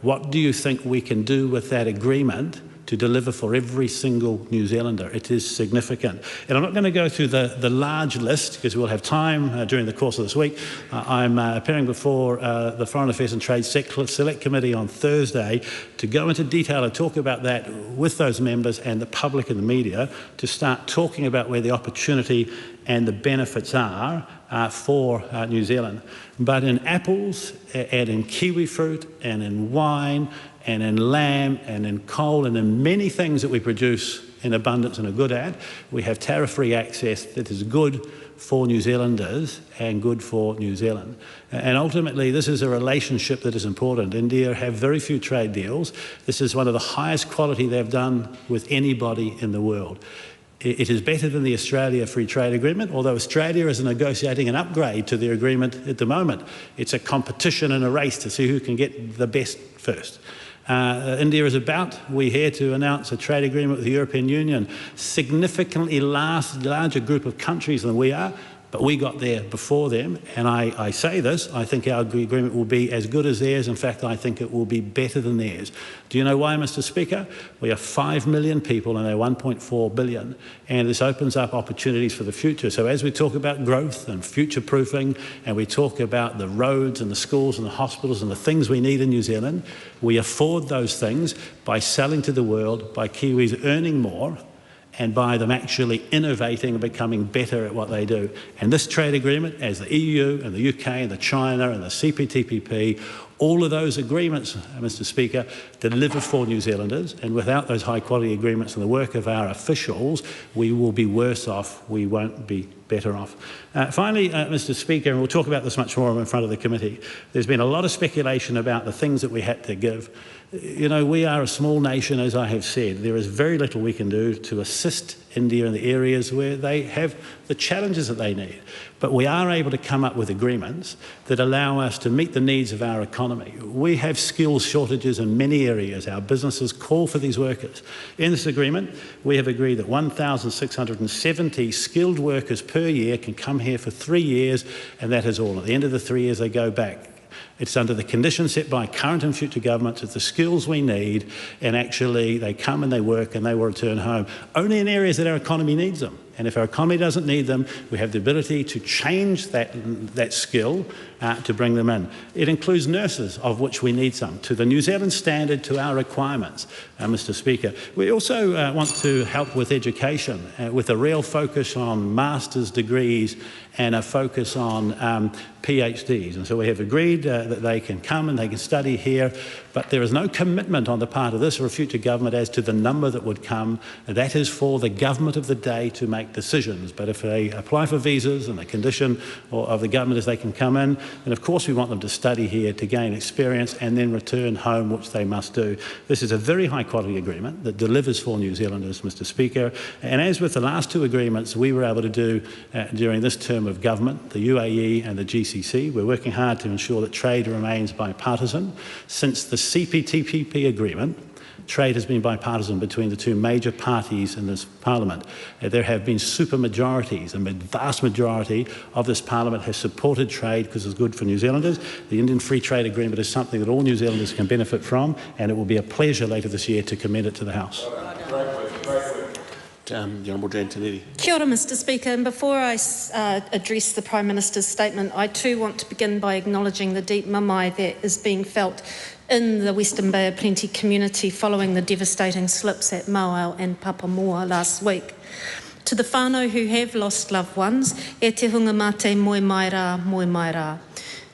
What do you think we can do with that agreement to deliver for every single New Zealander? It is significant. And I'm not going to go through the large list because we'll have time during the course of this week. I'm appearing before the Foreign Affairs and Trade Select Committee on Thursday to go into detail and talk about that with those members and the public and the media, to start talking about where the opportunity and the benefits are for New Zealand. But in apples and in kiwi fruit and in wine and in lamb and in coal and in many things that we produce in abundance and are good at, we have tariff-free access that is good for New Zealanders and good for New Zealand. And ultimately, this is a relationship that is important. India have very few trade deals. This is one of the highest quality they've done with anybody in the world. It is better than the Australia Free Trade Agreement, although Australia is negotiating an upgrade to the agreement at the moment. It's a competition and a race to see who can get the best first. India is we're here to announce a trade agreement with the European Union, significantly larger group of countries than we are, but we got there before them, and I say this, I think our agreement will be as good as theirs. In fact, I think it will be better than theirs. Do you know why, Mr. Speaker? We are 5 million people and they're 1.4 billion, and this opens up opportunities for the future. So as we talk about growth and future-proofing, and we talk about the roads and the schools and the hospitals and the things we need in New Zealand, we afford those things by selling to the world, by Kiwis earning more, and by them actually innovating and becoming better at what they do. And this trade agreement, as the EU and the UK and the China and the CPTPP, all of those agreements, Mr. Speaker, deliver for New Zealanders, and without those high quality agreements and the work of our officials, we will be worse off, we won't be better off. Finally, Mr. Speaker, and we'll talk about this much more in front of the committee, there's been a lot of speculation about the things that we had to give. You know, we are a small nation, as I have said. There is very little we can do to assist India in the areas where they have the challenges that they need. But we are able to come up with agreements that allow us to meet the needs of our economy. We have skills shortages in many areas. Our businesses call for these workers. In this agreement, we have agreed that 1,670 skilled workers per per year can come here for 3 years, and that is all. At the end of the 3 years, they go back. It's under the conditions set by current and future governments. It's the skills we need, and actually they come and they work and they will return home, only in areas that our economy needs them. And if our economy doesn't need them, we have the ability to change that skill to bring them in. It includes nurses, of which we need some, to the New Zealand standard, to our requirements, Mr. Speaker. We also want to help with education, with a real focus on master's degrees and a focus on PhDs. And so we have agreed that they can come and they can study here, but there is no commitment on the part of this or a future government as to the number that would come. That is for the government of the day to make decisions. But if they apply for visas and the condition of the government is they can come in, then of course we want them to study here to gain experience and then return home, which they must do. This is a very high quality agreement that delivers for New Zealanders, Mr. Speaker. And as with the last two agreements we were able to do during this term of government, the UAE and the GCC, we're working hard to ensure that trade remains bipartisan. Since the CPTPP agreement, trade has been bipartisan between the two major parties in this parliament. There have been super majorities, and the vast majority of this parliament has supported trade because it's good for New Zealanders. The Indian Free Trade Agreement is something that all New Zealanders can benefit from, and it will be a pleasure later this year to commend it to the House. The Honourable Jane Tanidi. Kia ora, Mr. Speaker. And before I address the Prime Minister's statement, I too want to begin by acknowledging the deep mamae that is being felt in the Western Bay of Plenty community following the devastating slips at Mauao and Papamoa last week. To the whānau who have lost loved ones, e te hunga mate moe mai rā, moe mai rā.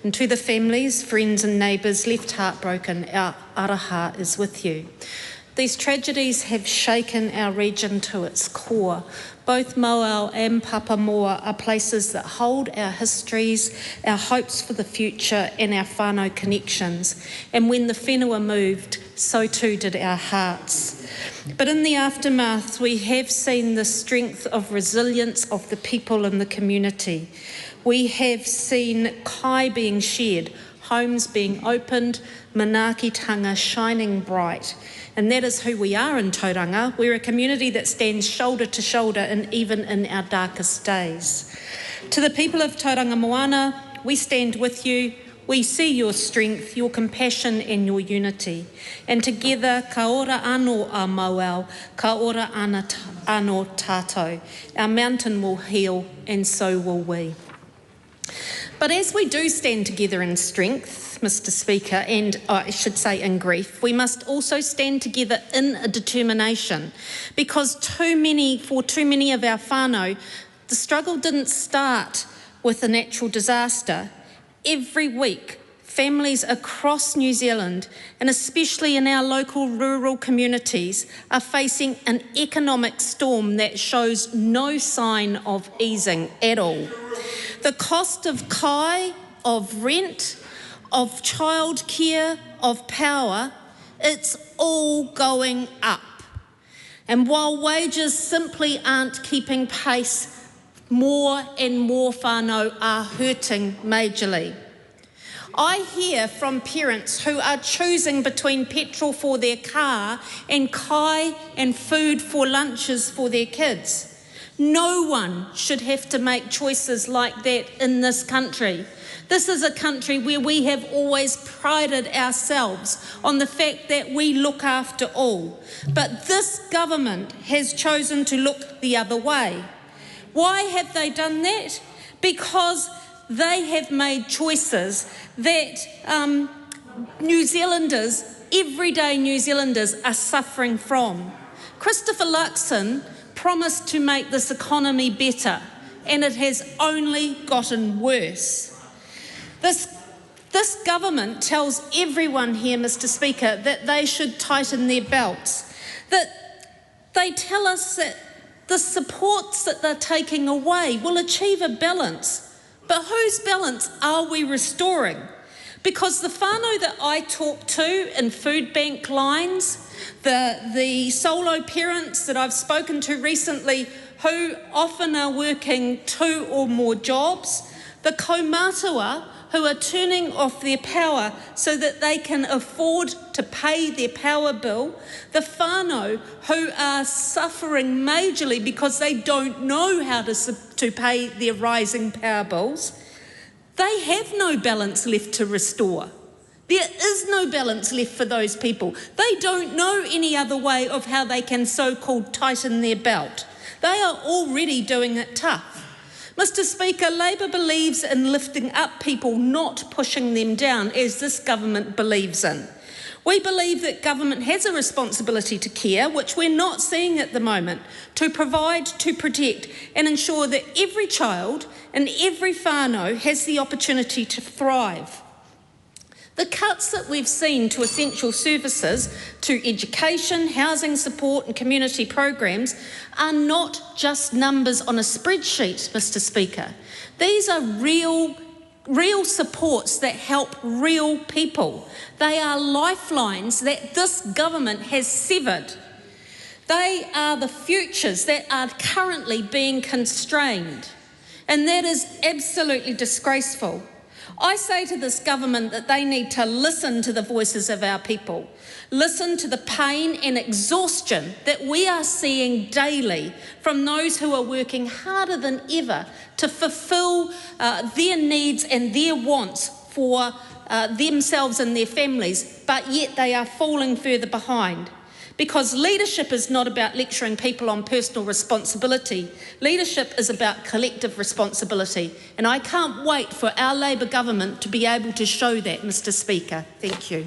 And to the families, friends and neighbours left heartbroken, our araha is with you. These tragedies have shaken our region to its core. Both Mauao and Papamoa are places that hold our histories, our hopes for the future and our whānau connections. And when the whenua moved, so too did our hearts. But in the aftermath, we have seen the strength of resilience of the people in the community. We have seen kai being shared, homes being opened, manaakitanga shining bright. And that is who we are in Tauranga. We're a community that stands shoulder to shoulder and even in our darkest days. To the people of Tauranga Moana, we stand with you. We see your strength, your compassion and your unity. And together, ka ora anō a Mauao, ka ora ana anō tātou. Our mountain will heal and so will we. But as we do stand together in strength, Mr. Speaker, and I should say in grief, we must also stand together in a determination, because for too many of our whānau, the struggle didn't start with a natural disaster. Every week, families across New Zealand, and especially in our local rural communities, are facing an economic storm that shows no sign of easing at all. The cost of kai, of rent, of childcare, of power, it's all going up. And while wages simply aren't keeping pace, more and more whānau are hurting majorly. I hear from parents who are choosing between petrol for their car and kai and food for lunches for their kids. No one should have to make choices like that in this country. This is a country where we have always prided ourselves on the fact that we look after all. But this government has chosen to look the other way. Why have they done that? Because they have made choices that New Zealanders, everyday New Zealanders, are suffering from. Christopher Luxon promised to make this economy better, and it has only gotten worse. This government tells everyone here, Mr. Speaker, that they should tighten their belts, that they tell us that the supports that they're taking away will achieve a balance. But whose balance are we restoring? Because the whānau that I talk to in food bank lines, the solo parents that I've spoken to recently who often are working 2 or more jobs, the kaumātua who are turning off their power so that they can afford to pay their power bill, the whānau who are suffering majorly because they don't know how to pay their rising power bills, they have no balance left to restore. There is no balance left for those people. They don't know any other way of how they can so-called tighten their belt. They are already doing it tough. Mr. Speaker, Labour believes in lifting up people, not pushing them down, as this government believes in. We believe that government has a responsibility to care, which we're not seeing at the moment, to provide, to protect and ensure that every child and every whānau has the opportunity to thrive. The cuts that we've seen to essential services, to education, housing support and community programs are not just numbers on a spreadsheet, Mr. Speaker. These are real supports that help real people. They are lifelines that this government has severed. They are the futures that are currently being constrained, and that is absolutely disgraceful. I say to this government that they need to listen to the voices of our people, listen to the pain and exhaustion that we are seeing daily from those who are working harder than ever to fulfil their needs and their wants for themselves and their families, but yet they are falling further behind. Because leadership is not about lecturing people on personal responsibility. Leadership is about collective responsibility. And I can't wait for our Labour government to be able to show that, Mr. Speaker. Thank you.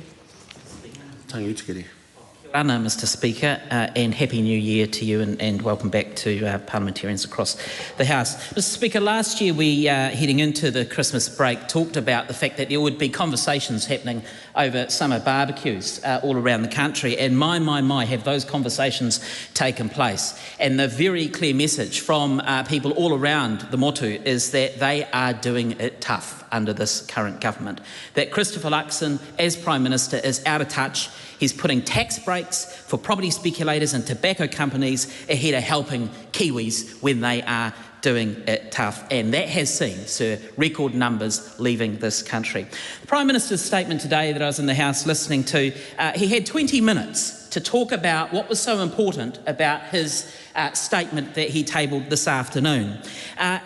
Anna, Mr. Speaker, and Happy New Year to you and welcome back to parliamentarians across the House. Mr. Speaker, last year we, heading into the Christmas break, talked about the fact that there would be conversations happening over summer barbecues all around the country, and my, have those conversations taken place. And the very clear message from people all around the motu is that they are doing it tough under this current government. That Christopher Luxon, as Prime Minister, is out of touch. He's putting tax breaks for property speculators and tobacco companies ahead of helping Kiwis when they are doing it tough. And that has seen, sir, record numbers leaving this country. The Prime Minister's statement today that I was in the House listening to, he had 20 minutes to talk about what was so important about his statement that he tabled this afternoon.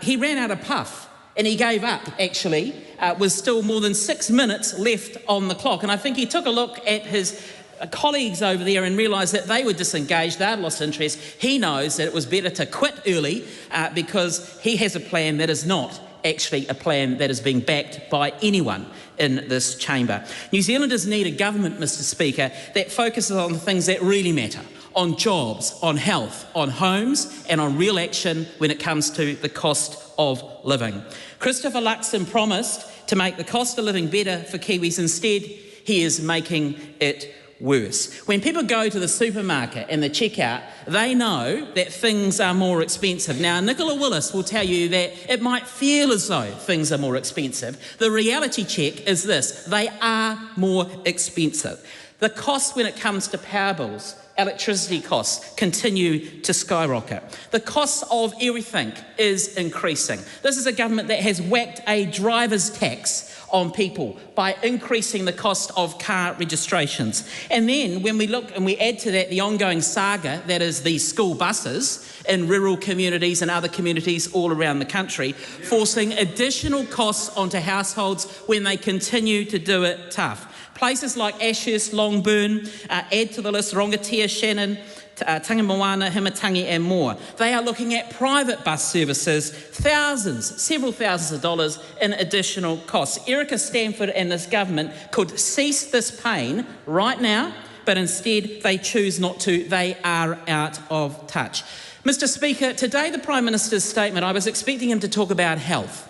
He ran out of puff. And he gave up, actually, with still more than 6 minutes left on the clock. And I think he took a look at his colleagues over there and realised that they were disengaged, they'd lost interest. He knows that it was better to quit early because he has a plan that is not actually a plan that is being backed by anyone in this chamber. New Zealanders need a government, Mr. Speaker, that focuses on the things that really matter. On jobs, on health, on homes, and on real action when it comes to the cost of living. Christopher Luxon promised to make the cost of living better for Kiwis. Instead, he is making it worse. When people go to the supermarket and the checkout, they know that things are more expensive. Now, Nicola Willis will tell you that it might feel as though things are more expensive. The reality check is this: they are more expensive. The cost when it comes to power bills, electricity costs continue to skyrocket. The cost of everything is increasing. This is a government that has whacked a driver's tax on people by increasing the cost of car registrations. And then when we look and we add to that the ongoing saga that is the school buses in rural communities and other communities all around the country, forcing additional costs onto households when they continue to do it tough. Places like Ashurst, Longburn, add to the list Rongatea, Shannon, Tangamoana, Himatangi and more. They are looking at private bus services, several thousands of dollars in additional costs. Erica Stanford and this government could cease this pain right now, but instead they choose not to. They are out of touch. Mr. Speaker, today the Prime Minister's statement, I was expecting him to talk about health.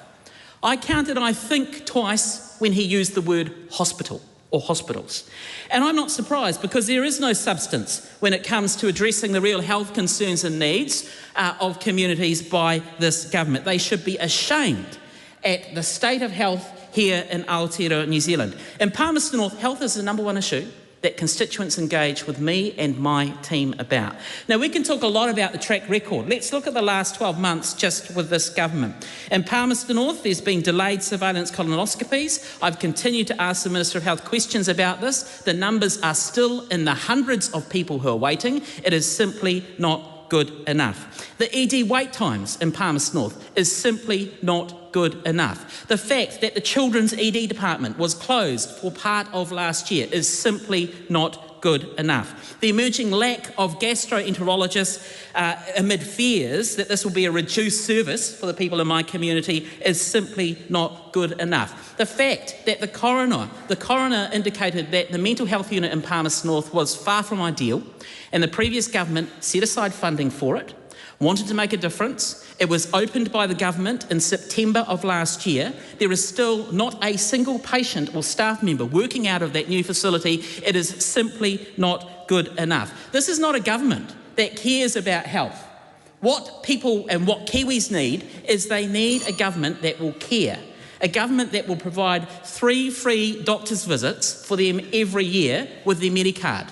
I counted, I think, twice when he used the word hospital or hospitals. And I'm not surprised, because there is no substance when it comes to addressing the real health concerns and needs of communities by this government. They should be ashamed at the state of health here in Aotearoa, New Zealand. In Palmerston North, health is the #1 issue that constituents engage with me and my team about. Now, we can talk a lot about the track record. Let's look at the last 12 months just with this government. In Palmerston North, there's been delayed surveillance colonoscopies. I've continued to ask the Minister of Health questions about this. The numbers are still in the hundreds of people who are waiting. It is simply not good enough. The ED wait times in Palmerston North is simply not good enough. The fact that the children's ED department was closed for part of last year is simply not good enough. The emerging lack of gastroenterologists amid fears that this will be a reduced service for the people in my community is simply not good enough. The fact that the coroner indicated that the mental health unit in Palmerston North was far from ideal, and the previous government set aside funding for it, wanted to make a difference. It was opened by the government in September of last year. There is still not a single patient or staff member working out of that new facility. It is simply not good enough. This is not a government that cares about health. What people and what Kiwis need is they need a government that will care. A government that will provide 3 free doctor's visits for them every year with their Medicard.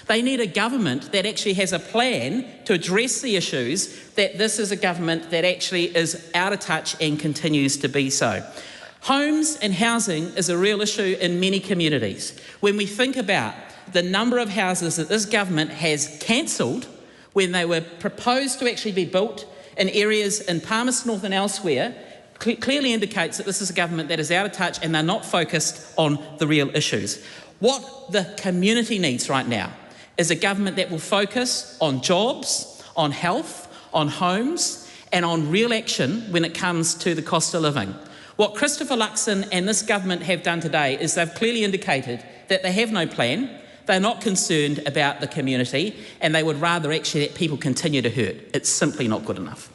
They need a government that actually has a plan to address the issues, that this is a government that actually is out of touch and continues to be so. Homes and housing is a real issue in many communities. When we think about the number of houses that this government has cancelled when they were proposed to actually be built in areas in Palmerston North and elsewhere, clearly indicates that this is a government that is out of touch and they're not focused on the real issues. What the community needs right now is a government that will focus on jobs, on health, on homes, and on real action when it comes to the cost of living. What Christopher Luxon and this government have done today is they've clearly indicated that they have no plan, they're not concerned about the community, and they would rather actually that people continue to hurt. It's simply not good enough.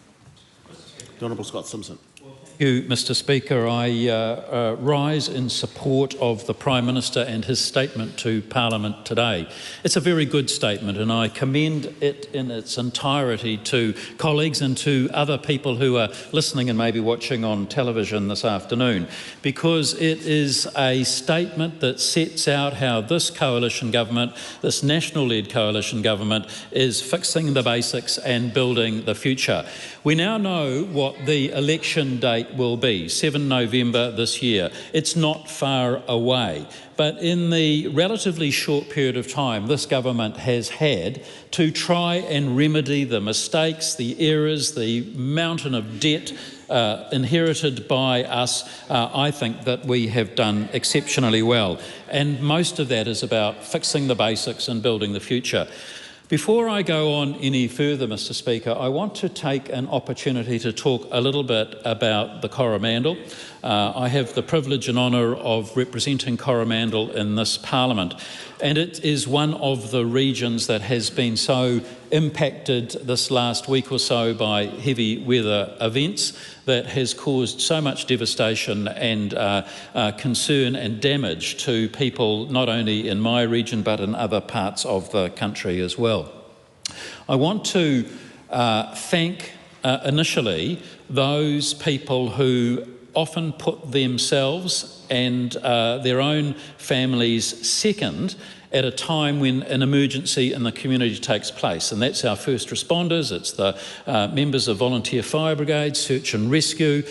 The Honourable Scott Simpson. Thank you, Mr. Speaker. I rise in support of the Prime Minister and his statement to Parliament today. It's a very good statement, and I commend it in its entirety to colleagues and to other people who are listening and maybe watching on television this afternoon, because it is a statement that sets out how this coalition government, this national-led coalition government, is fixing the basics and building the future. We now know what the election date will be, 7 November this year. It's not far away. But in the relatively short period of time this government has had to try and remedy the mistakes, the errors, the mountain of debt inherited by us, I think that we have done exceptionally well. And most of that is about fixing the basics and building the future. Before I go on any further, Mr. Speaker, I want to take an opportunity to talk a little bit about the Coromandel. I have the privilege and honour of representing Coromandel in this Parliament, and it is one of the regions that has been so impacted this last week or so by heavy weather events that has caused so much devastation and concern and damage to people not only in my region but in other parts of the country as well. I want to thank initially those people who often put themselves and their own families second at a time when an emergency in the community takes place, and that's our first responders, it's the members of volunteer fire brigades, search and rescue,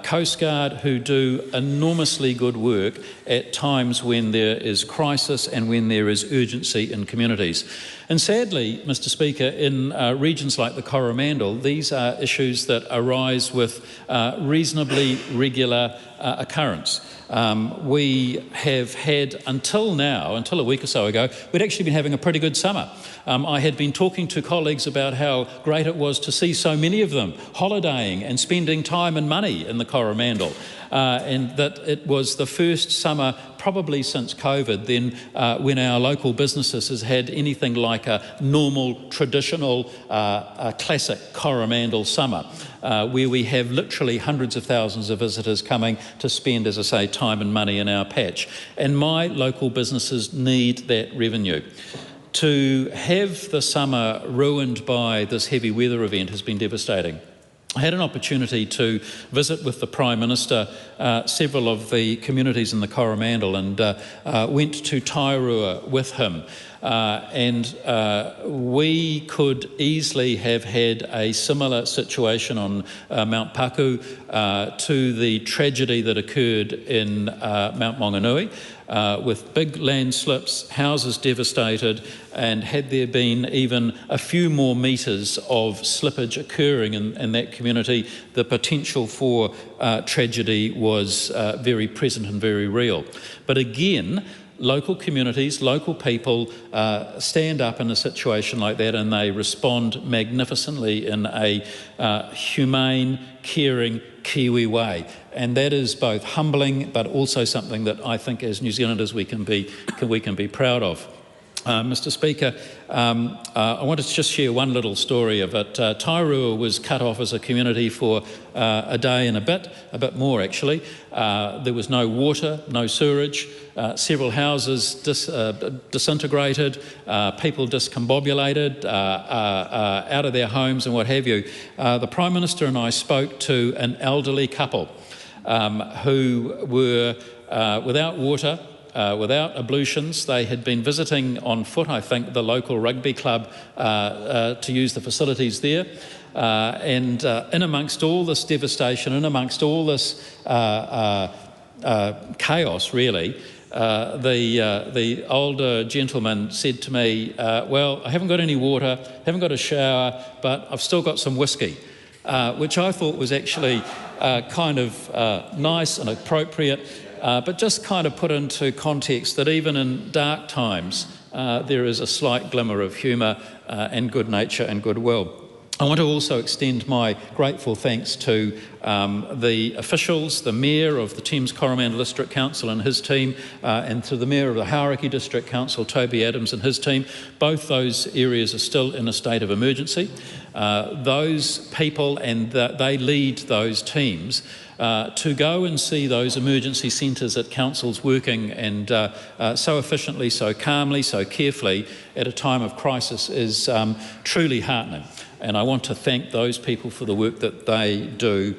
Coast Guard, who do enormously good work at times when there is crisis and when there is urgency in communities. And sadly, Mr. Speaker, in regions like the Coromandel, these are issues that arise with reasonably regular occurrence. We have had, until a week or so ago, we'd actually been having a pretty good summer. I had been talking to colleagues about how great it was to see so many of them holidaying and spending time and money in the Coromandel, and that it was the first summer probably since COVID then when our local businesses has had anything like a normal, traditional, classic Coromandel summer, where we have literally hundreds of thousands of visitors coming to spend, as I say, time and money in our patch. And my local businesses need that revenue. To have the summer ruined by this heavy weather event has been devastating. I had an opportunity to visit with the Prime Minister several of the communities in the Coromandel and went to Tairua with him. We could easily have had a similar situation on Mount Paku to the tragedy that occurred in Mount Maunganui, with big landslips, houses devastated, and had there been even a few more metres of slippage occurring in that community, the potential for tragedy was very present and very real. But again, local communities, local people stand up in a situation like that and they respond magnificently in a humane, caring, Kiwi way. And that is both humbling but also something that I think as New Zealanders we can be proud of. Mr Speaker, I wanted to just share one little story of it. Tairua was cut off as a community for a day and a bit more actually. There was no water, no sewerage, several houses disintegrated, people discombobulated, out of their homes and what have you. The Prime Minister and I spoke to an elderly couple who were without water, without ablutions. They had been visiting on foot, I think, the local rugby club to use the facilities there. In amongst all this devastation, in amongst all this chaos, really, the older gentleman said to me, well, I haven't got any water, haven't got a shower, but I've still got some whiskey, which I thought was actually kind of nice and appropriate. But just kind of put into context that even in dark times, there is a slight glimmer of humour and good nature and goodwill. I want to also extend my grateful thanks to the officials, the Mayor of the Thames Coromandel District Council and his team, and to the Mayor of the Hauraki District Council, Toby Adams and his team. Both those areas are still in a state of emergency. Those people, and they lead those teams, to go and see those emergency centres at councils working and so efficiently, so calmly, so carefully at a time of crisis is truly heartening. And I want to thank those people for the work that they do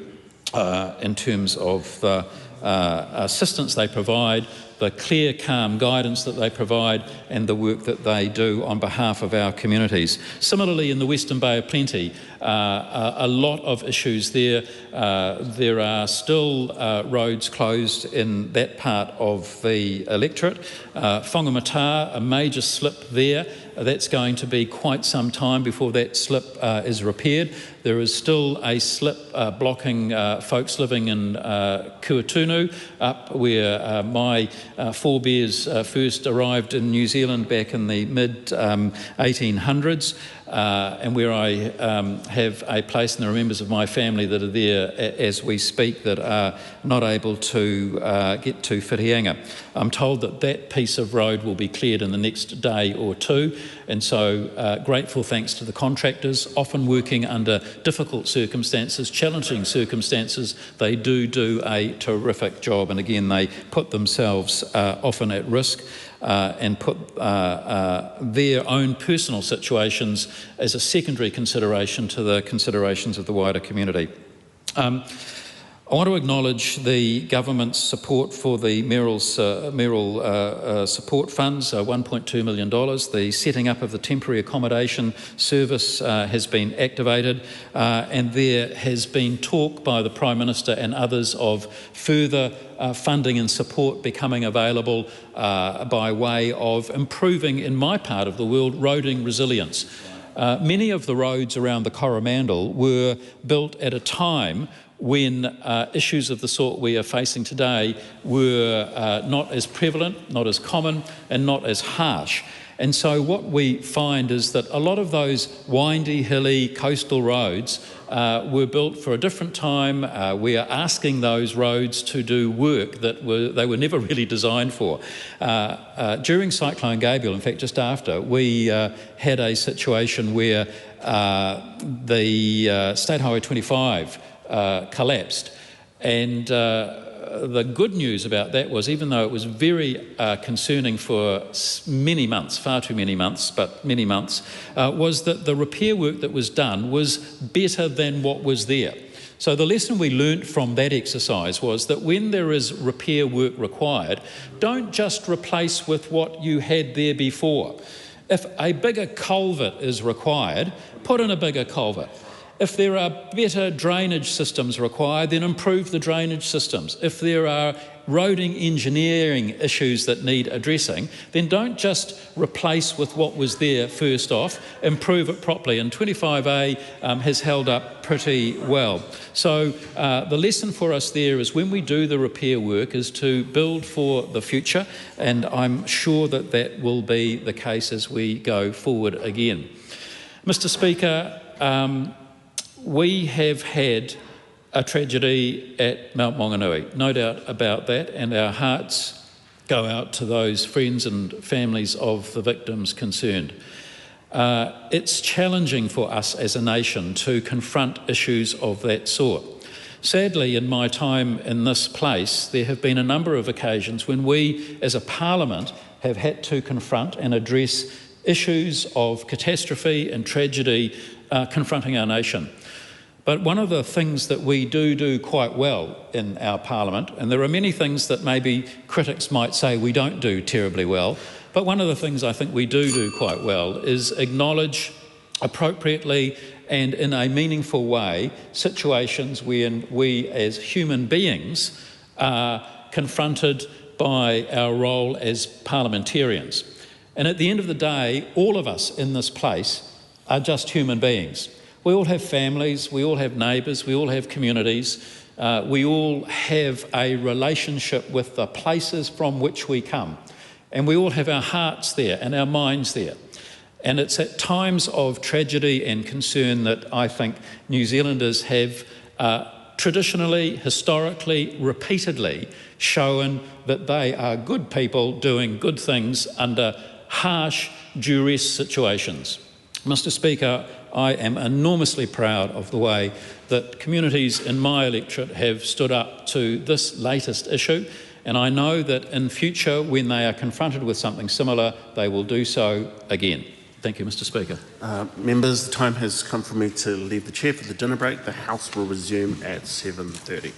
in terms of the assistance they provide, the clear, calm guidance that they provide, and the work that they do on behalf of our communities. Similarly, in the Western Bay of Plenty, a lot of issues there. There are still roads closed in that part of the electorate. Whangamata, a major slip there. That's going to be quite some time before that slip is repaired. There is still a slip blocking folks living in Kuatunu, up where my forebears first arrived in New Zealand back in the mid-1800s. And where I have a place, and there are members of my family that are there as we speak that are not able to get to Whitianga. I'm told that that piece of road will be cleared in the next day or two, and so grateful thanks to the contractors, often working under difficult circumstances, challenging circumstances. They do a terrific job, and again they put themselves often at risk. And put their own personal situations as a secondary consideration to the considerations of the wider community. I want to acknowledge the government's support for the mayoral support funds, $1.2 million. The setting up of the temporary accommodation service has been activated, and there has been talk by the Prime Minister and others of further funding and support becoming available by way of improving, in my part of the world, roading resilience. Many of the roads around the Coromandel were built at a time when issues of the sort we are facing today were not as prevalent, not as common, and not as harsh. And so what we find is that a lot of those windy, hilly, coastal roads were built for a different time. We are asking those roads to do work that they were never really designed for. During Cyclone Gabriel, in fact just after, we had a situation where the State Highway 25 collapsed. And the good news about that was, even though it was very concerning for many months, far too many months, but many months, was that the repair work that was done was better than what was there. So the lesson we learnt from that exercise was that when there is repair work required, don't just replace with what you had there before. If a bigger culvert is required, put in a bigger culvert. If there are better drainage systems required, then improve the drainage systems. If there are roading engineering issues that need addressing, then don't just replace with what was there first off, improve it properly. And 25A has held up pretty well. So the lesson for us there is when we do the repair work is to build for the future, and I'm sure that that will be the case as we go forward again. Mr. Speaker, we have had a tragedy at Mount Maunganui, no doubt about that, and our hearts go out to those friends and families of the victims concerned. It's challenging for us as a nation to confront issues of that sort. Sadly, in my time in this place, there have been a number of occasions when we, as a parliament, have had to confront and address issues of catastrophe and tragedy confronting our nation. But one of the things that we do quite well in our parliament, and there are many things that maybe critics might say we don't do terribly well, but one of the things I think we do quite well is acknowledge appropriately and in a meaningful way situations wherein we as human beings are confronted by our role as parliamentarians. And at the end of the day, all of us in this place are just human beings. We all have families, we all have neighbours, we all have communities, we all have a relationship with the places from which we come. And we all have our hearts there and our minds there. And it's at times of tragedy and concern that I think New Zealanders have traditionally, historically, repeatedly shown that they are good people doing good things under harsh duress situations. Mr. Speaker, I am enormously proud of the way that communities in my electorate have stood up to this latest issue, and I know that in future, when they are confronted with something similar, they will do so again. Thank you, Mr. Speaker. Members, the time has come for me to leave the chair for the dinner break. The House will resume at 7:30.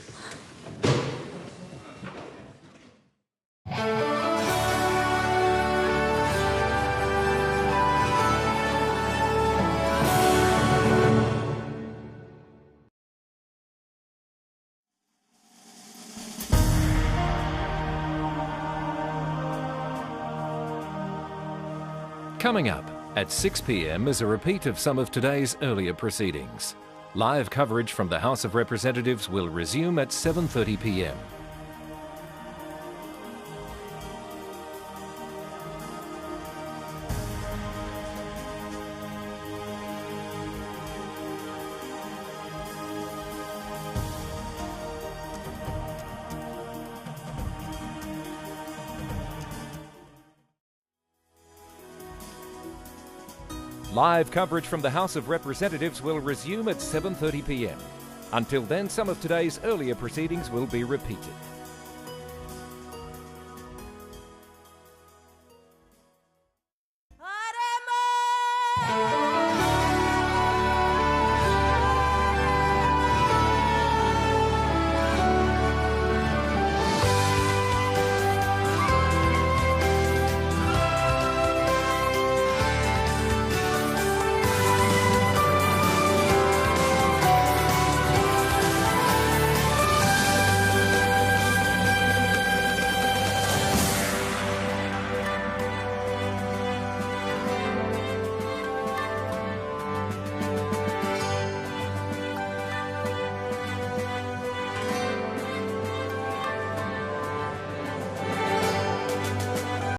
Coming up at 6 p.m. is a repeat of some of today's earlier proceedings. Live coverage from the House of Representatives will resume at 7:30 p.m. Live coverage from the House of Representatives will resume at 7:30 p.m. Until then, some of today's earlier proceedings will be repeated.